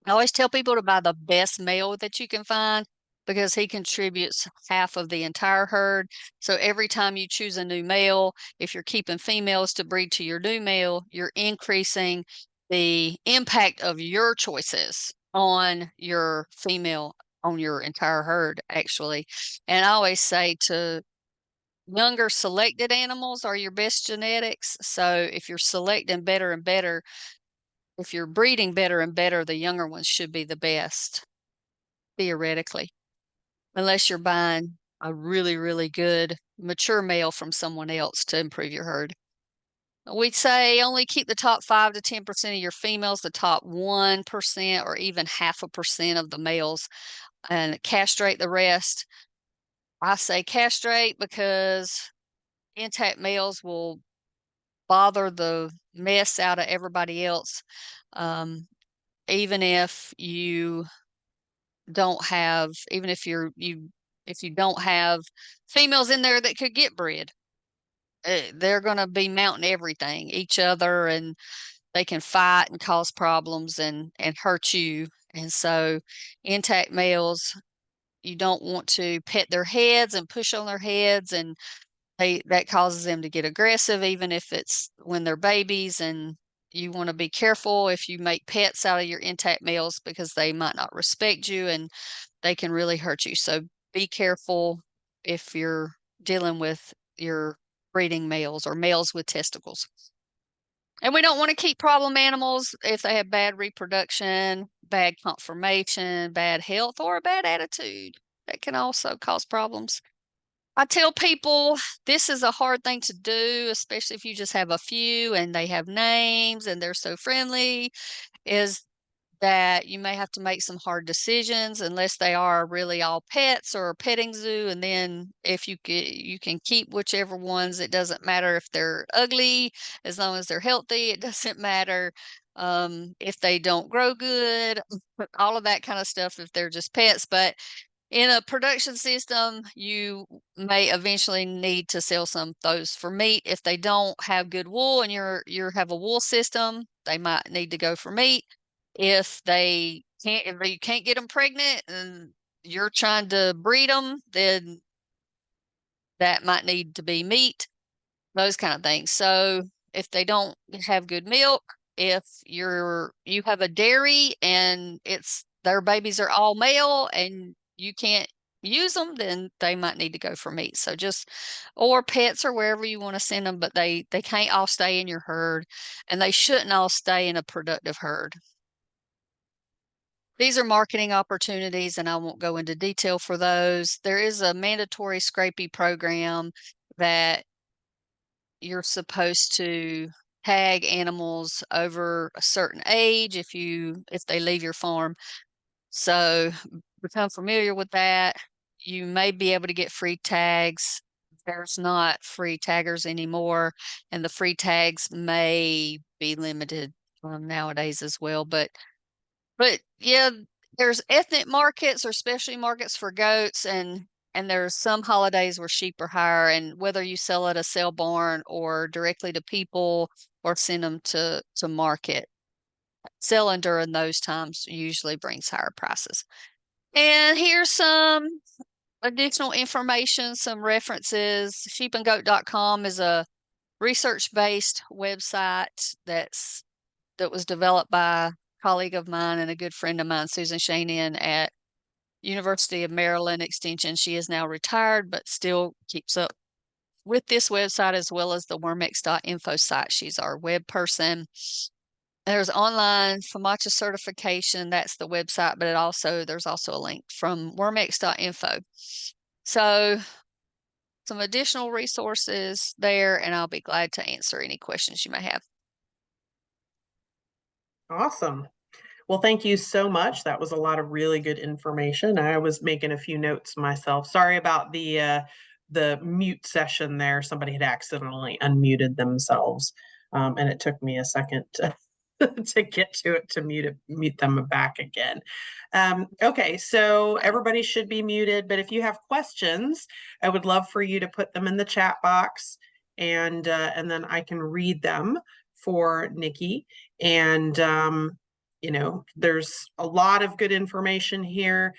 I always tell people to buy the best male that you can find, because he contributes half of the entire herd. So every time you choose a new male, if you're keeping females to breed to your new male, you're increasing the impact of your choices on your female, on your entire herd, actually. And I always say to younger selected animals are your best genetics. So if you're selecting better and better, if you're breeding better and better, the younger ones should be the best, theoretically, unless you're buying a really, really good mature male from someone else to improve your herd. We'd say only keep the top 5 to 10% of your females, the top 1% or even 0.5% of the males, and castrate the rest. I say castrate because intact males will bother the mess out of everybody else. Even if you don't have, even if if you don't have females in there that could get bred, they're going to be mounting everything, each other, and they can fight and cause problems and hurt you. And so intact males, you don't want to pet their heads and push on their heads, and that causes them to get aggressive, even if it's when they're babies. And you want to be careful if you make pets out of your intact males, because they might not respect you and they can really hurt you. So be careful if you're dealing with your breeding males or males with testicles. And we don't want to keep problem animals if they have bad reproduction, bad conformation, bad health, or a bad attitude. That can also cause problems. I tell people this is a hard thing to do, especially if you just have a few and they have names and they're so friendly, is that you may have to make some hard decisions unless they are really all pets or a petting zoo. And then if you can keep whichever ones. It doesn't matter if they're ugly, as long as they're healthy. It doesn't matter if they don't grow good, all of that kind of stuff, if they're just pets. But in a production system, you may eventually need to sell some of those for meat. If they don't have good wool and you have a wool system, they might need to go for meat. If you can't get them pregnant and you're trying to breed them, then that might need to be meat, those kind of things. So if they don't have good milk, if you have a dairy and their babies are all male and you can't use them, then they might need to go for meat. So or pets, or wherever you want to send them, but they can't all stay in your herd, and they shouldn't all stay in a productive herd. These are marketing opportunities, and I won't go into detail for those. There is a mandatory scrapie program that you're supposed to tag animals over a certain age if they leave your farm. So become familiar with that. You may be able to get free tags. There's not free taggers anymore, and the free tags may be limited nowadays as well. But yeah, there's ethnic markets or specialty markets for goats, and there's some holidays where sheep are higher, and whether you sell at a sale barn or directly to people or send them to market, selling during those times usually brings higher prices. And here's some additional information, some references. Sheepandgoat.com is a research-based website that was developed by a colleague of mine and a good friend of mine, Susan Shanin, at University of Maryland Extension. She is now retired, but still keeps up with this website as well as the wormex.info site. She's our web person. There's online FAMACHA certification. That's the website, but there's also a link from wormex.info. So some additional resources there, and I'll be glad to answer any questions you may have. Awesome. Well, thank you so much. That was a lot of really good information. I was making a few notes myself. Sorry about the mute session there. Somebody had accidentally unmuted themselves, and it took me a second to get to it to mute them back again. Okay, so everybody should be muted, but if you have questions, I would love for you to put them in the chat box, and then I can read them for Niki. And there's a lot of good information here.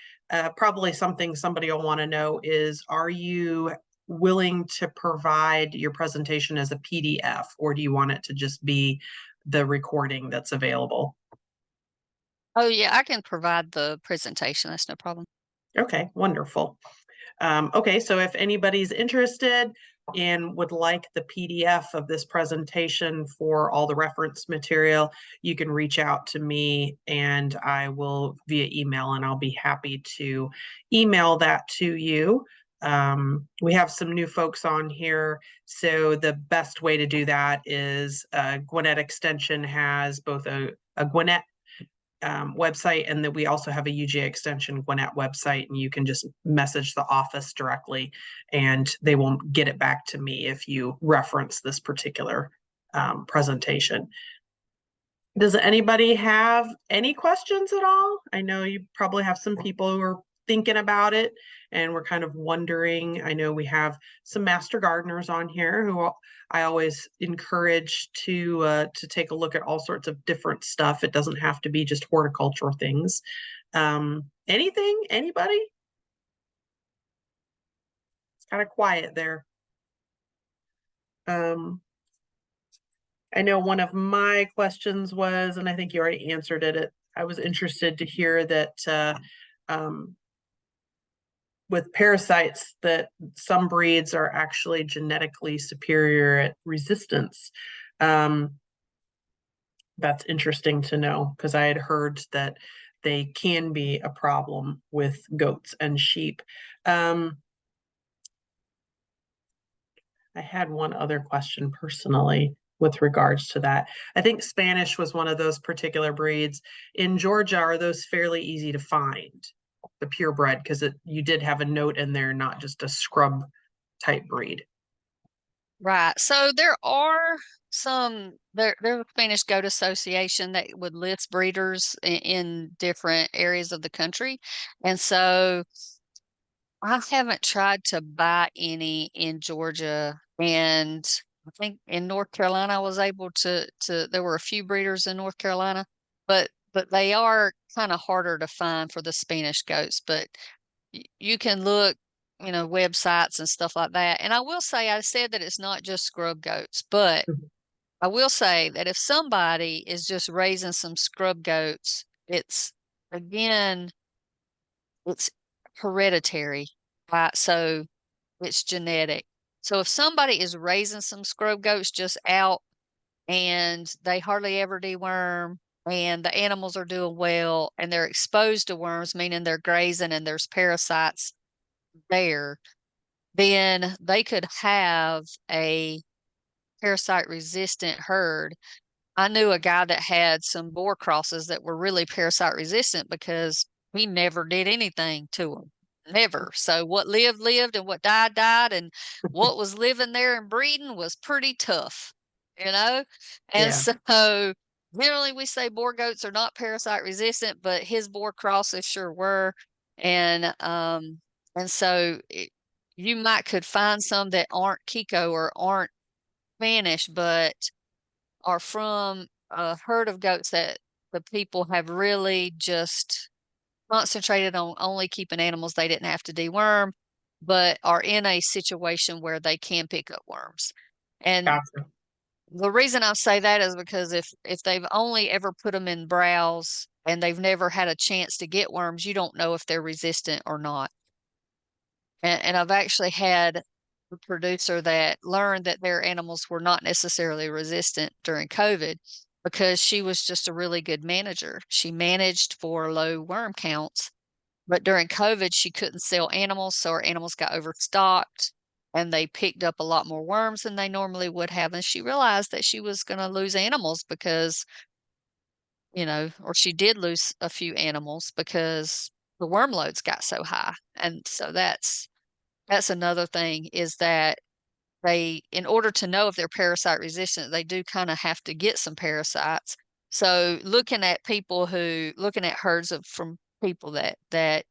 Probably something somebody will want to know is, are you willing to provide your presentation as a PDF, or do you want it to just be the recording that's available? Oh yeah, I can provide the presentation. That's no problem. Okay, wonderful. Okay, so if anybody's interested, and would like the PDF of this presentation for all the reference material, you can reach out to me and I will via email, and I'll be happy to email that to you. We have some new folks on here, so the best way to do that is Gwinnett Extension has both a Gwinnett website, and that we also have a UGA Extension Gwinnett website, and you can just message the office directly and they will get it back to me if you reference this particular presentation. Does anybody have any questions at all? I know you probably have some people who are thinking about it and we're kind of wondering. I know we have some master gardeners on here who I always encourage to take a look at all sorts of different stuff. It doesn't have to be just horticultural things. Anything, anybody? It's kind of quiet there. I know one of my questions was, and I think you already answered it, I was interested to hear that with parasites, that some breeds are actually genetically superior at resistance. That's interesting to know, because I had heard that they can be a problem with goats and sheep. I had one other question personally with regards to that. I think Spanish was one of those particular breeds. In Georgia, are those fairly easy to find, the purebred? Because you did have a note in there, not just a scrub type breed. Right. So there are there's a Spanish Goat Association that would list breeders in different areas of the country. And so I haven't tried to buy any in Georgia, and I think in North Carolina I was able to there were a few breeders in North Carolina, but they are kind of harder to find for the Spanish goats. But you can look, websites and stuff like that. And I will say, I said that it's not just scrub goats, but I will say that if somebody is just raising some scrub goats, it's hereditary, right? So it's genetic. So if somebody is raising some scrub goats just out and they hardly ever deworm and the animals are doing well and they're exposed to worms, meaning they're grazing and there's parasites there, then they could have a parasite resistant herd. I knew a guy that had some boar crosses that were really parasite resistant because he never did anything to them. Never. So what lived, lived, and what died, died, and what was living there and breeding was pretty tough, you know? And Yeah. so generally we say boar goats are not parasite resistant, but his boar crosses sure were. And so you might could find some that aren't Kiko or aren't Spanish, but are from a herd of goats that the people have really just concentrated on only keeping animals they didn't have to deworm, but are in a situation where they can pick up worms. And Gotcha. the reason I say that is because if they've only ever put them in browse and they've never had a chance to get worms, you don't know if they're resistant or not. And I've actually had a producer that learned that their animals were not necessarily resistant during COVID because she was just a really good manager. She managed for low worm counts, but during COVID, she couldn't sell animals, so her animals got overstocked and they picked up a lot more worms than they normally would have. And she realized that she was going to lose animals because, or she did lose a few animals because the worm loads got so high. And so that's another thing, is that in order to know if they're parasite resistant, they do kind of have to get some parasites. So looking at herds from people that the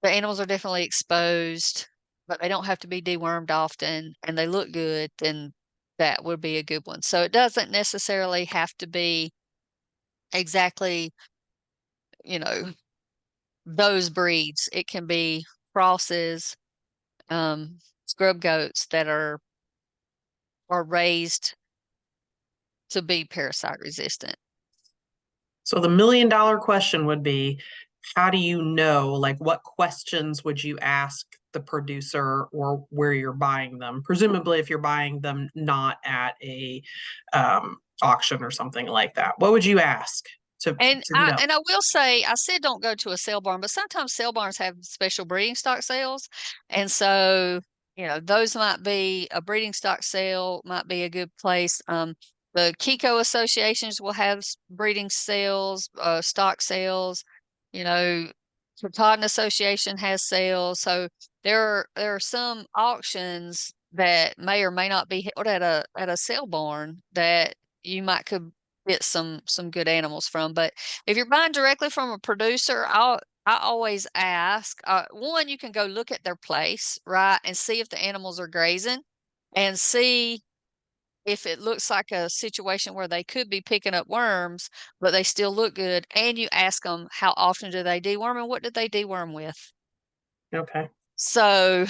animals are definitely exposed, but they don't have to be dewormed often and they look good, then that would be a good one. So it doesn't necessarily have to be exactly, those breeds. It can be crosses, scrub goats that are raised to be parasite resistant. So the $1 million question would be, how do you know, like what questions would you ask the producer or where you're buying them. Presumably, if you're buying them not at a auction or something like that, what would you ask And to know? I will say, I said don't go to a sale barn, but sometimes sale barns have special breeding stock sales. And so, you know, those might be a breeding stock sale, might be a good place. The Kiko associations will have breeding sales, stock sales, you know, Cotton Association has sales. So there are some auctions that may or may not be held at a sale barn that you might could get some good animals from. But if you're buying directly from a producer, I always ask, one, you can go look at their place, right, and see if the animals are grazing and see if it looks like a situation where they could be picking up worms, but they still look good. And you ask them how often do they deworm and what did they deworm with? Okay. So,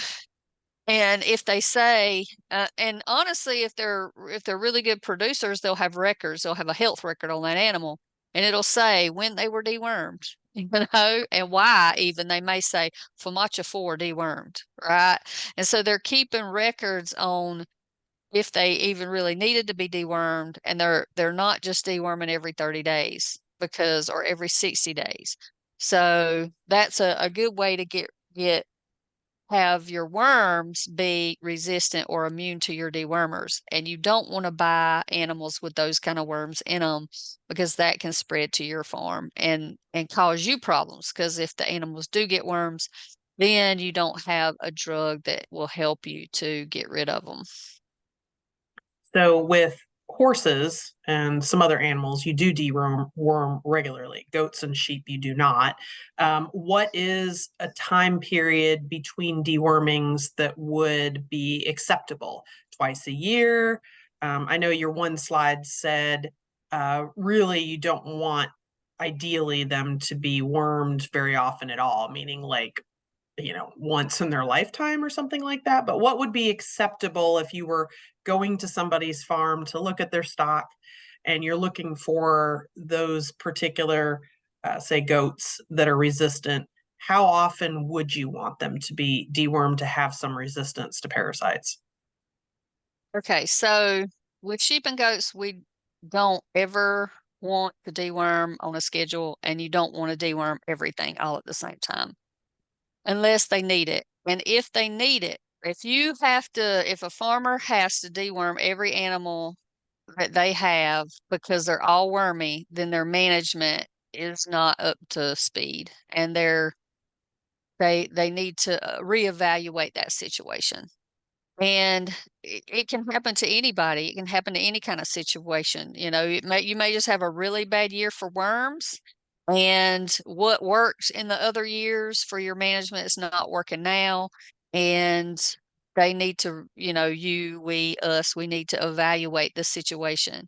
and if they say, and honestly, if they're really good producers, they'll have records. They'll have a health record on that animal, and it'll say when they were dewormed, you know, and why. Even they may say FOMACHA 4 dewormed, right? And so they're keeping records on if they even really needed to be dewormed, and they're not just deworming every 30 days because or every 60 days. So that's a good way to get have your worms be resistant or immune to your dewormers. And you don't want to buy animals with those kind of worms in them because that can spread to your farm and cause you problems. Because if the animals do get worms, then you don't have a drug that will help you to get rid of them. So with horses and some other animals, you do deworm regularly. Goats and sheep, you do not. What is a time period between dewormings that would be acceptable? Twice a year? I know your one slide said really you don't want ideally them to be wormed very often at all, meaning like once in their lifetime or something like that. But what would be acceptable if you were going to somebody's farm to look at their stock and you're looking for those particular, say, goats that are resistant? How often would you want them to be dewormed to have some resistance to parasites? Okay, so with sheep and goats, we don't ever want to deworm on a schedule, and you don't want to deworm everything all at the same time unless they need it. And if they need it, if a farmer has to deworm every animal that they have because they're all wormy, then their management is not up to speed, and they need to reevaluate that situation. And it can happen to anybody. It can happen to any kind of situation. You know, you may just have a really bad year for worms, and what worked in the other years for your management is not working now. And they need to, you know, we need to evaluate the situation.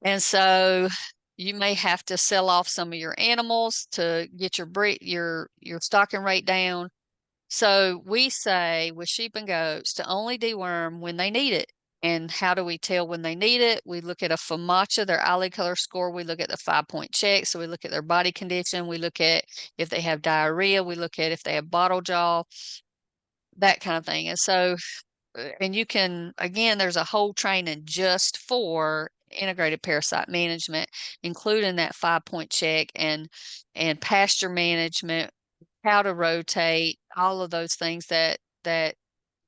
And so you may have to sell off some of your animals to get your stocking rate down. So we say with sheep and goats to only deworm when they need it. And how do we tell when they need it? We look at a FOMACHA, their eyelid color score. We look at the 5-point check. So we look at their body condition. We look at if they have diarrhea. We look at if they have bottle jaw, that kind of thing. And so, and you can, again, there's a whole training just for integrated parasite management, including that 5-point check and pasture management, how to rotate, all of those things that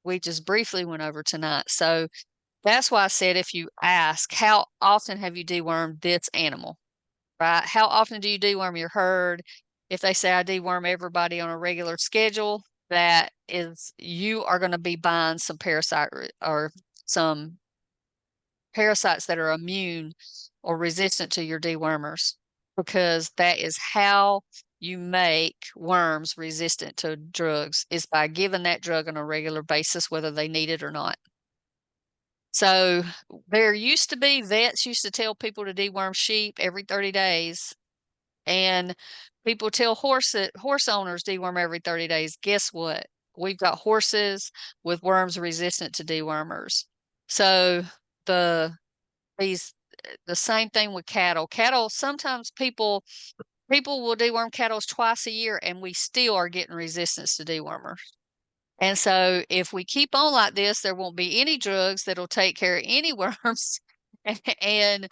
we just briefly went over tonight. So that's why I said if you ask, how often have you dewormed this animal, right? How often do you deworm your herd? If they say I deworm everybody on a regular schedule, that is, you are going to be buying some parasite or some parasites that are immune or resistant to your dewormers, because that is how you make worms resistant to drugs, is by giving that drug on a regular basis, whether they need it or not. So there used to be, vets used to tell people to deworm sheep every 30 days. And people tell horse owners deworm every 30 days. Guess what? We've got horses with worms resistant to dewormers. So the the same thing with cattle. Cattle, sometimes people will deworm cattle twice a year and we still are getting resistance to dewormers. And so if we keep on like this, there won't be any drugs that'll take care of any worms. And,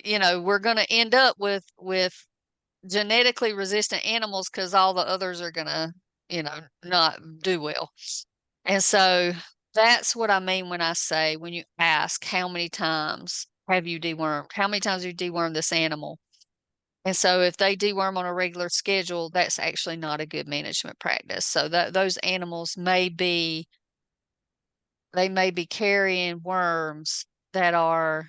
you know, we're going to end up with genetically resistant animals because all the others are going to, you know, not do well. And so that's what I mean when I say, when you ask, how many times have you dewormed? How many times have you dewormed this animal? And so if they deworm on a regular schedule, that's actually not a good management practice. So that those animals may be, they may be carrying worms that are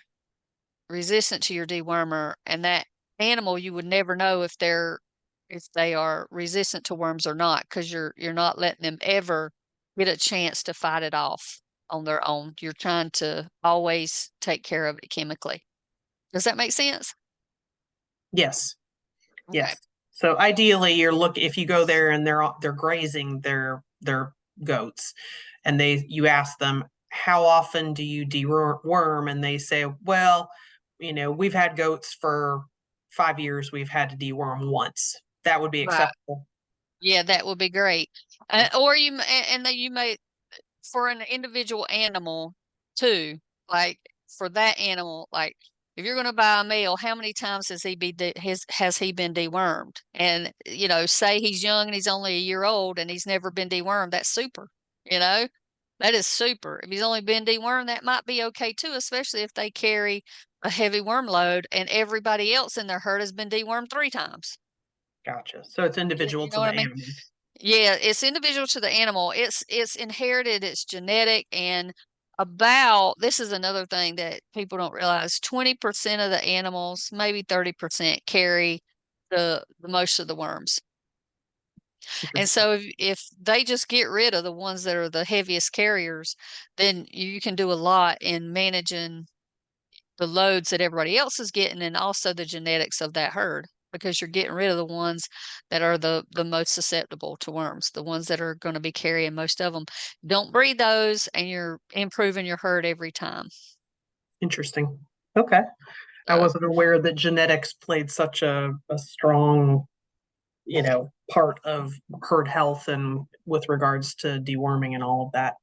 resistant to your dewormer, and that animal you would never know if they are resistant to worms or not, because you're not letting them ever get a chance to fight it off on their own. You're trying to always take care of it chemically. Does that make sense? Yes. Okay. Yes. So ideally if you go there and they're grazing their goats, and you ask them, how often do you deworm? And they say, well, we've had goats for 5 years, we've had to deworm once. That would be Right. acceptable. Yeah, that would be great. Or and then you may, for an individual animal too, like for that animal, like if you're going to buy a male, how many times has he has he been dewormed? And say he's young and he's only a year old and he's never been dewormed. That's super. That is super. If he's only been dewormed, that might be okay too, especially if they carry a heavy worm load and everybody else in their herd has been dewormed 3 times. Gotcha. So it's individual You to know what the I mean? animal. Yeah, it's individual to the animal. It's inherited, it's genetic, and this is another thing that people don't realize, 20% of the animals, maybe 30% carry the most of the worms. And Interesting. so if they just get rid of the ones that are the heaviest carriers, then you can do a lot in managing the loads that everybody else is getting and also the genetics of that herd, because you're getting rid of the ones that are the most susceptible to worms, the ones that are going to be carrying most of them. Don't breed those, and you're improving your herd every time. Interesting. Okay. I So, wasn't aware that genetics played such a strong, part of herd health and with regards to deworming and all of that.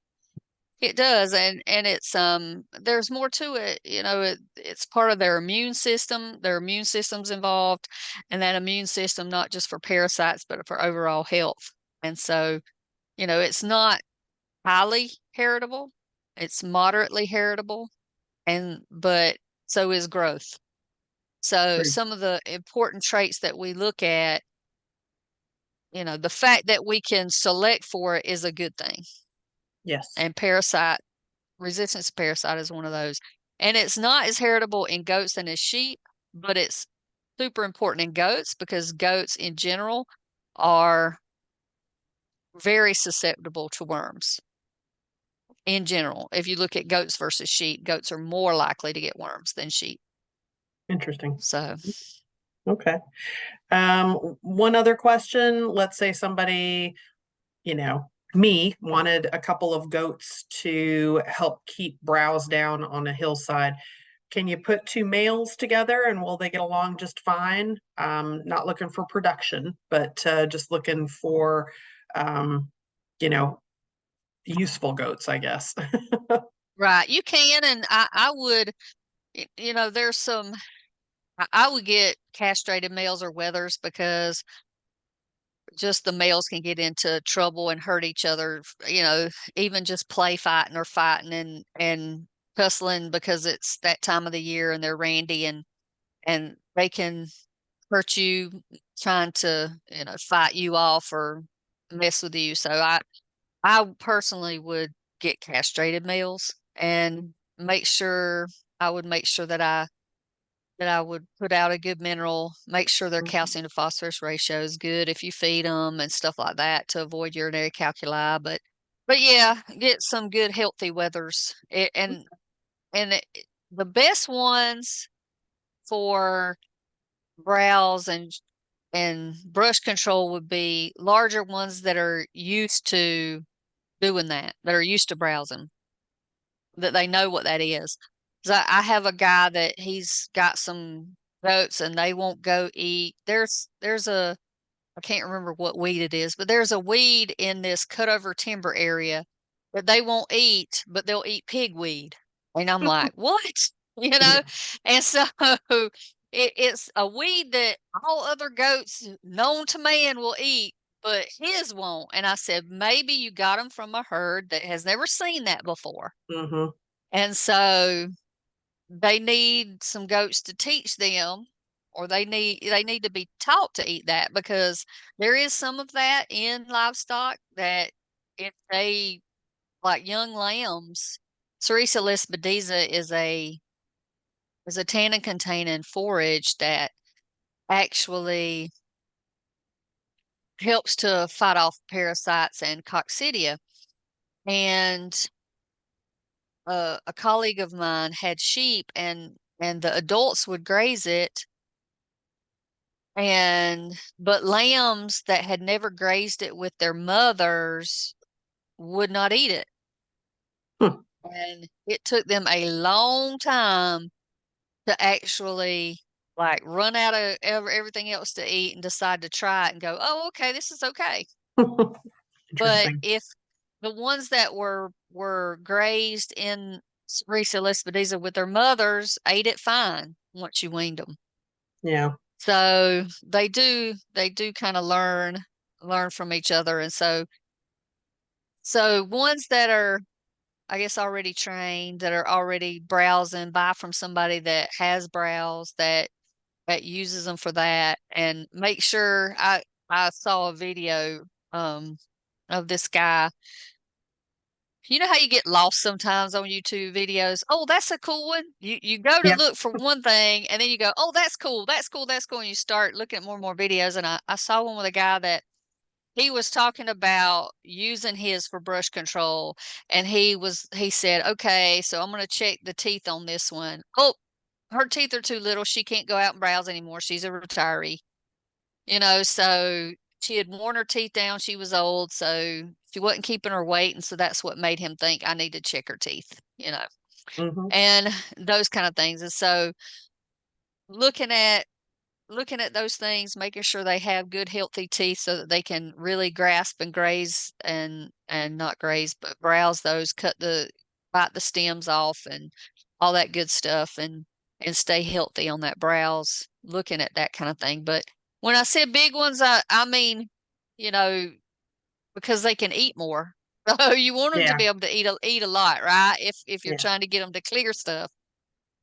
it does, and it's there's more to it. It's part of their immune system. Their immune system's involved, and that immune system not just for parasites but for overall health. And so, it's not highly heritable. It's moderately heritable, but so is growth. So True. some of the important traits that we look at, the fact that we can select for it is a good thing. Yes. And resistance to parasite is one of those. And it's not as heritable in goats than in sheep, but it's super important in goats because goats in general are very susceptible to worms. In general, if you look at goats versus sheep, goats are more likely to get worms than sheep. Interesting. So, Okay. One other question. Let's say somebody, me wanted a couple of goats to help keep browse down on a hillside. Can you put 2 males together and will they get along just fine? Not looking for production, but just looking for, you know, useful goats, I guess. right, you can, and I would, I would get castrated males or wethers because just the males can get into trouble and hurt each other, even just play fighting or fighting and tussling because it's that time of the year and they're randy and they can hurt you trying to, fight you off or mess with you. So I personally would get castrated males and I would make sure that I would put out a good mineral, make sure their calcium to phosphorus ratio is good if you feed them and stuff like that to avoid urinary calculi. But yeah, get some good healthy wethers. The best ones for browse and brush control would be larger ones that are used to doing that are used to browsing, that they know what that is. 'Cause I have a guy that he's got some goats and they won't go eat. There's a I can't remember what weed it is, but there's a weed in this cutover timber area that they won't eat, but they'll eat pigweed. And I'm like, what? You know? Yeah. And so it's a weed that all other goats known to man will eat, but his won't. And I said, maybe you got him from a herd that has never seen that before. Mm-hmm. And so they need some goats to teach them, or they need to be taught to eat that, because there is some of that in livestock that if they, like young lambs, Cerisa lespedeza is a tannin containing forage that actually helps to fight off parasites and coccidia. And a colleague of mine had sheep, and the adults would graze it, but lambs that had never grazed it with their mothers would not eat it. Hmm. And it took them a long time to actually like run out of everything else to eat and decide to try it and go, oh, okay, this is okay. But Interesting. if the ones that were grazed in Cerisa lespedeza with their mothers ate it fine once you weaned them. Yeah. So they do kind of learn from each other. And so ones that are, I guess, already trained, that are already browsing, buy from somebody that has browse, that uses them for that. And make sure, I saw a video of this guy. You know how you get lost sometimes on YouTube videos? Oh, that's a cool one. You go to Yeah. look for one thing, and then you go, oh, that's cool, that's cool, that's cool. And you start looking at more and more videos. And I saw one with a guy that he was talking about using his for brush control. And he said, okay, so I'm going to check the teeth on this one. Oh, her teeth are too little. She can't go out and browse anymore. She's a retiree. So she had worn her teeth down. She was old, so she wasn't keeping her weight. And so that's what made him think, I need to check her teeth. Mm-hmm. And those kind of things. And so looking at those things, making sure they have good, healthy teeth so that they can really grasp and graze, and not graze, but browse those, bite the stems off and all that good stuff, and stay healthy on that browse, looking at that kind of thing. But when I said big ones, I mean, you know, because they can eat more. So you want them to Yeah. be able to eat a lot, right? If you're Yeah. trying to get them to clear stuff.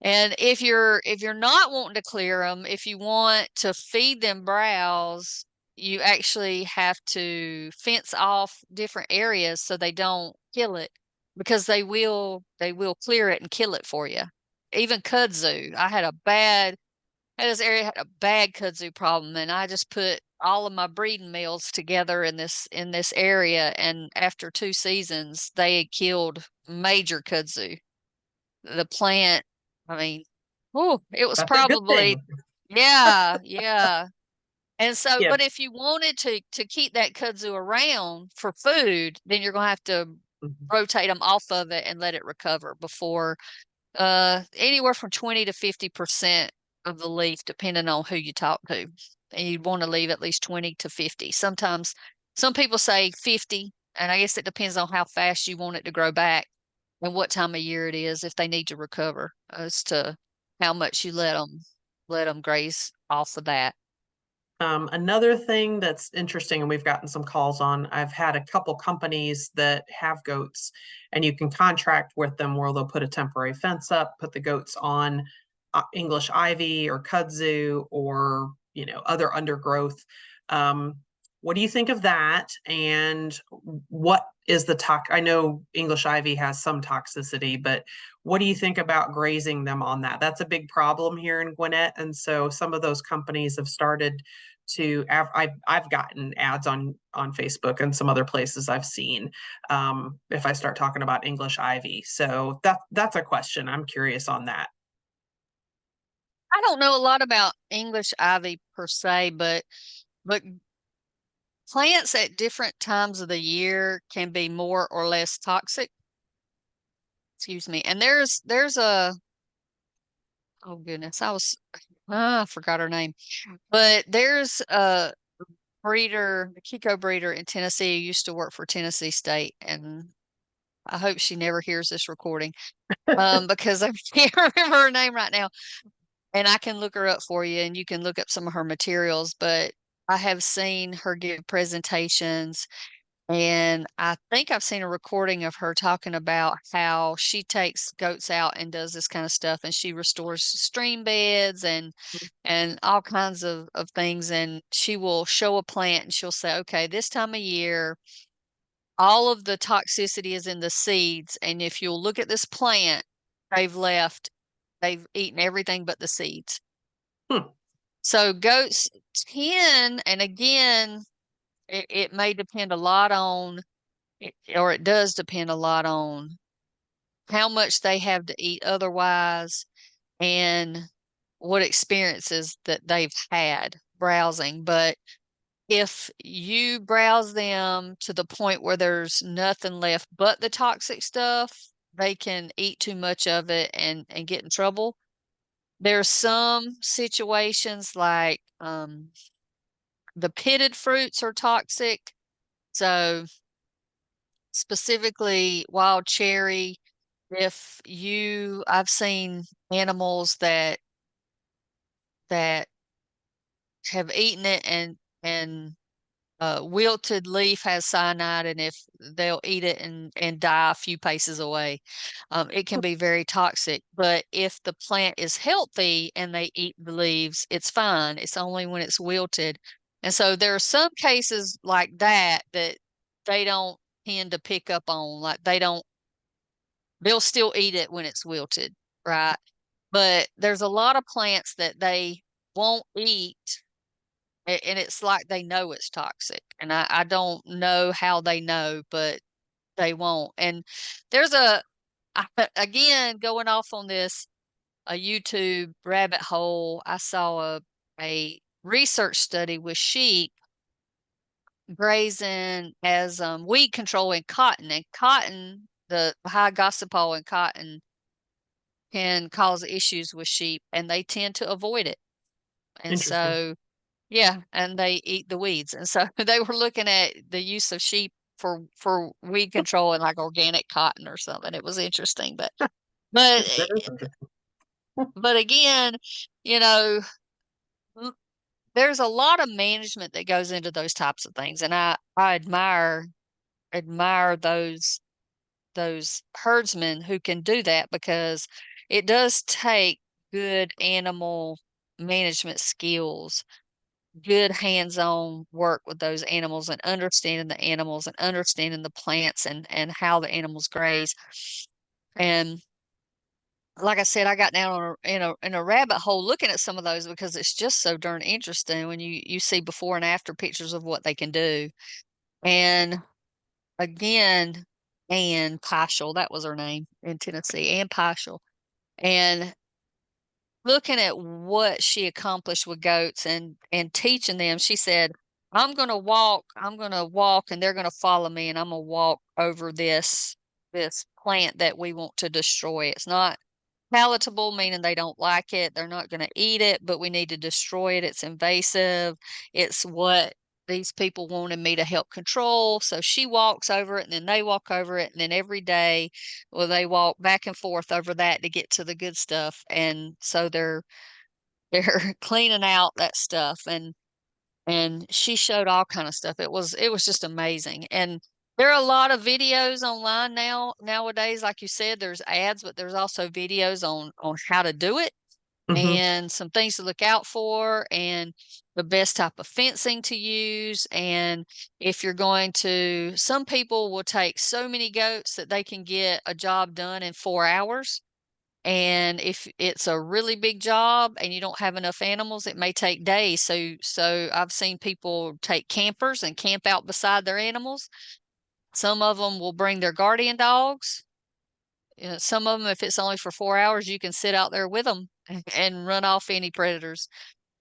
And if you're not wanting to clear them, if you want to feed them browse, you actually have to fence off different areas so they don't kill it, because they will clear it and kill it for you. Even kudzu, this area had a bad kudzu problem, and I just put all of my breeding males together in this area, and after 2 seasons, they had killed major kudzu. The plant, I mean, oh, it was That's a good probably, thing. yeah, yeah. And so, Yeah. but if you wanted to keep that kudzu around for food, then you're gonna have to Mhm. rotate them off of it and let it recover before, anywhere from 20 to 50% of the leaf, depending on who you talk to. And you'd want to leave at least 20 to 50. Sometimes some people say 50, and I guess it depends on how fast you want it to grow back and what time of year it is, if they need to recover, as to how much you let them graze off of that. Another thing that's interesting, and we've gotten some calls on, I've had a couple companies that have goats, and you can contract with them where they'll put a temporary fence up, put the goats on English ivy or kudzu, or other undergrowth. What do you think of that? And what is the I know English ivy has some toxicity, but what do you think about grazing them on that? That's a big problem here in Gwinnett. And so some of those companies have started to, I've gotten ads on Facebook and some other places I've seen, if I start talking about English ivy. So that's a question. I'm curious on that. I don't know a lot about English ivy per se, but plants at different times of the year can be more or less toxic. Excuse me. And there's a, oh goodness, I forgot her name, but there's breeder, the Kiko breeder in Tennessee, who used to work for Tennessee State, and I hope she never hears this recording, because I can't remember her name right now. And I can look her up for you, and you can look up some of her materials. But I have seen her give presentations, and I think I've seen a recording of her talking about how she takes goats out and does this kind of stuff, and she restores stream beds and all kinds of things. And she will show a plant and she'll say, okay, this time of year, all of the toxicity is in the seeds. And if you'll look at this plant, they've eaten everything but the seeds. Hmm. So goats tend, and again, it may depend a lot on, or it does depend a lot on how much they have to eat otherwise and what experiences that they've had browsing. But if you browse them to the point where there's nothing left but the toxic stuff, they can eat too much of it and get in trouble. There's some situations like the pitted fruits are toxic. So specifically wild cherry, I've seen animals that have eaten it, and wilted leaf has cyanide, and if they'll eat it and die a few paces away, it can be very toxic. But if the plant is healthy and they eat the leaves, it's fine. It's only when it's wilted. And so there are some cases like that that they don't tend to pick up on. Like they'll still eat it when it's wilted, right? But there's a lot of plants that they won't eat, and it's like they know it's toxic. And I don't know how they know, but they won't. And there's again, going off on this, a YouTube rabbit hole, I saw a research study with sheep grazing as weed control in cotton. And cotton, the high gossypol in cotton can cause issues with sheep, and they tend to avoid it. And Interesting. so, yeah, and they eat the weeds. And so they were looking at the use of sheep for weed control and like organic cotton or something. It was interesting, but That is interesting. but again, you know, there's a lot of management that goes into those types of things, and I admire those herdsmen who can do that, because it does take good animal management skills, good hands-on work with those animals, and understanding the animals and understanding the plants and how the animals graze. And like I said, I got down on in a rabbit hole looking at some of those, because it's just so darn interesting when you see before and after pictures of what they can do. And again, Ann Peischel, that was her name in Tennessee, Ann Peischel. And looking at what she accomplished with goats and teaching them, she said, I'm going to walk, and they're going to follow me, and I'm going to walk over this plant that we want to destroy. It's not palatable, meaning they don't like it. They're not going to eat it, but we need to destroy it. It's invasive. It's what these people wanted me to help control. So she walks over it, and then they walk over it. And then every day, well, they walk back and forth over that to get to the good stuff. And so they're cleaning out that stuff. And she showed all kind of stuff. It was just amazing. And there are a lot of videos online nowadays. Like you said, there's ads, but there's also videos on how to do it, and some things to look out for, and the best type of fencing to use. And if you're going to, some people will take so many goats that they can get a job done in 4 hours. And if it's a really big job and you don't have enough animals, it may take days. So I've seen people take campers and camp out beside their animals. Some of them will bring their guardian dogs. Some of them, if it's only for 4 hours, you can sit out there with them and run off any predators.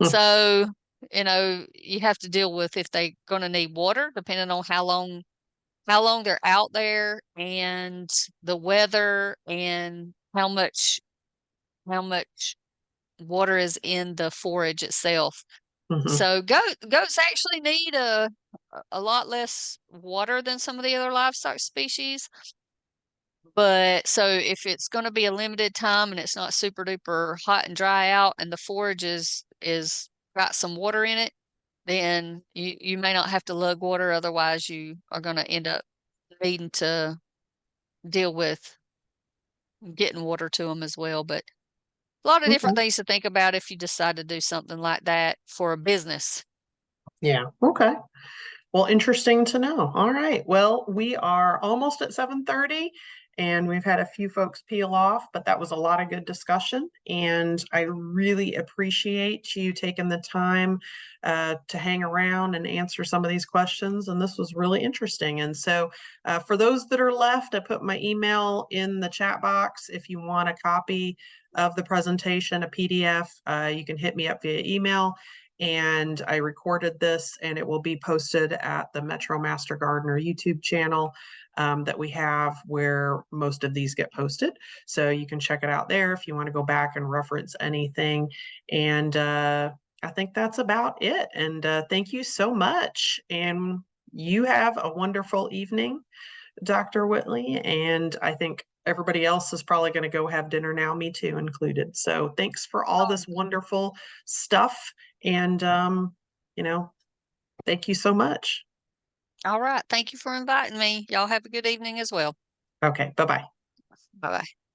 So, you have to deal with if they're going to need water, depending on how long they're out there, and the weather, and how much water is in the forage itself. Mhm. So goats actually need a lot less water than some of the other livestock species. But so if it's going to be a limited time and it's not super duper hot and dry out and the forage is got some water in it, then you may not have to lug water. Otherwise, you are going to end up needing to deal with getting water to them as well. But a lot of different Okay. things to think about if you decide to do something like that for a business. Yeah. Okay. Well, interesting to know. All right. Well, we are almost at 7:30 and we've had a few folks peel off, but that was a lot of good discussion. And I really appreciate you taking the time to hang around and answer some of these questions. And this was really interesting. And so for those that are left, I put my email in the chat box. If you want a copy of the presentation, a PDF, you can hit me up via email. And I recorded this and it will be posted at the Metro Master Gardener YouTube channel that we have where most of these get posted. So you can check it out there if you want to go back and reference anything. And I think that's about it. And thank you so much. And you have a wonderful evening, Dr. Whitley. And I think everybody else is probably going to go have dinner now, me too included. So thanks for all this wonderful stuff. And, thank you so much. All right. Thank you for inviting me. Y'all have a good evening as well. Okay. Bye-bye. Bye bye.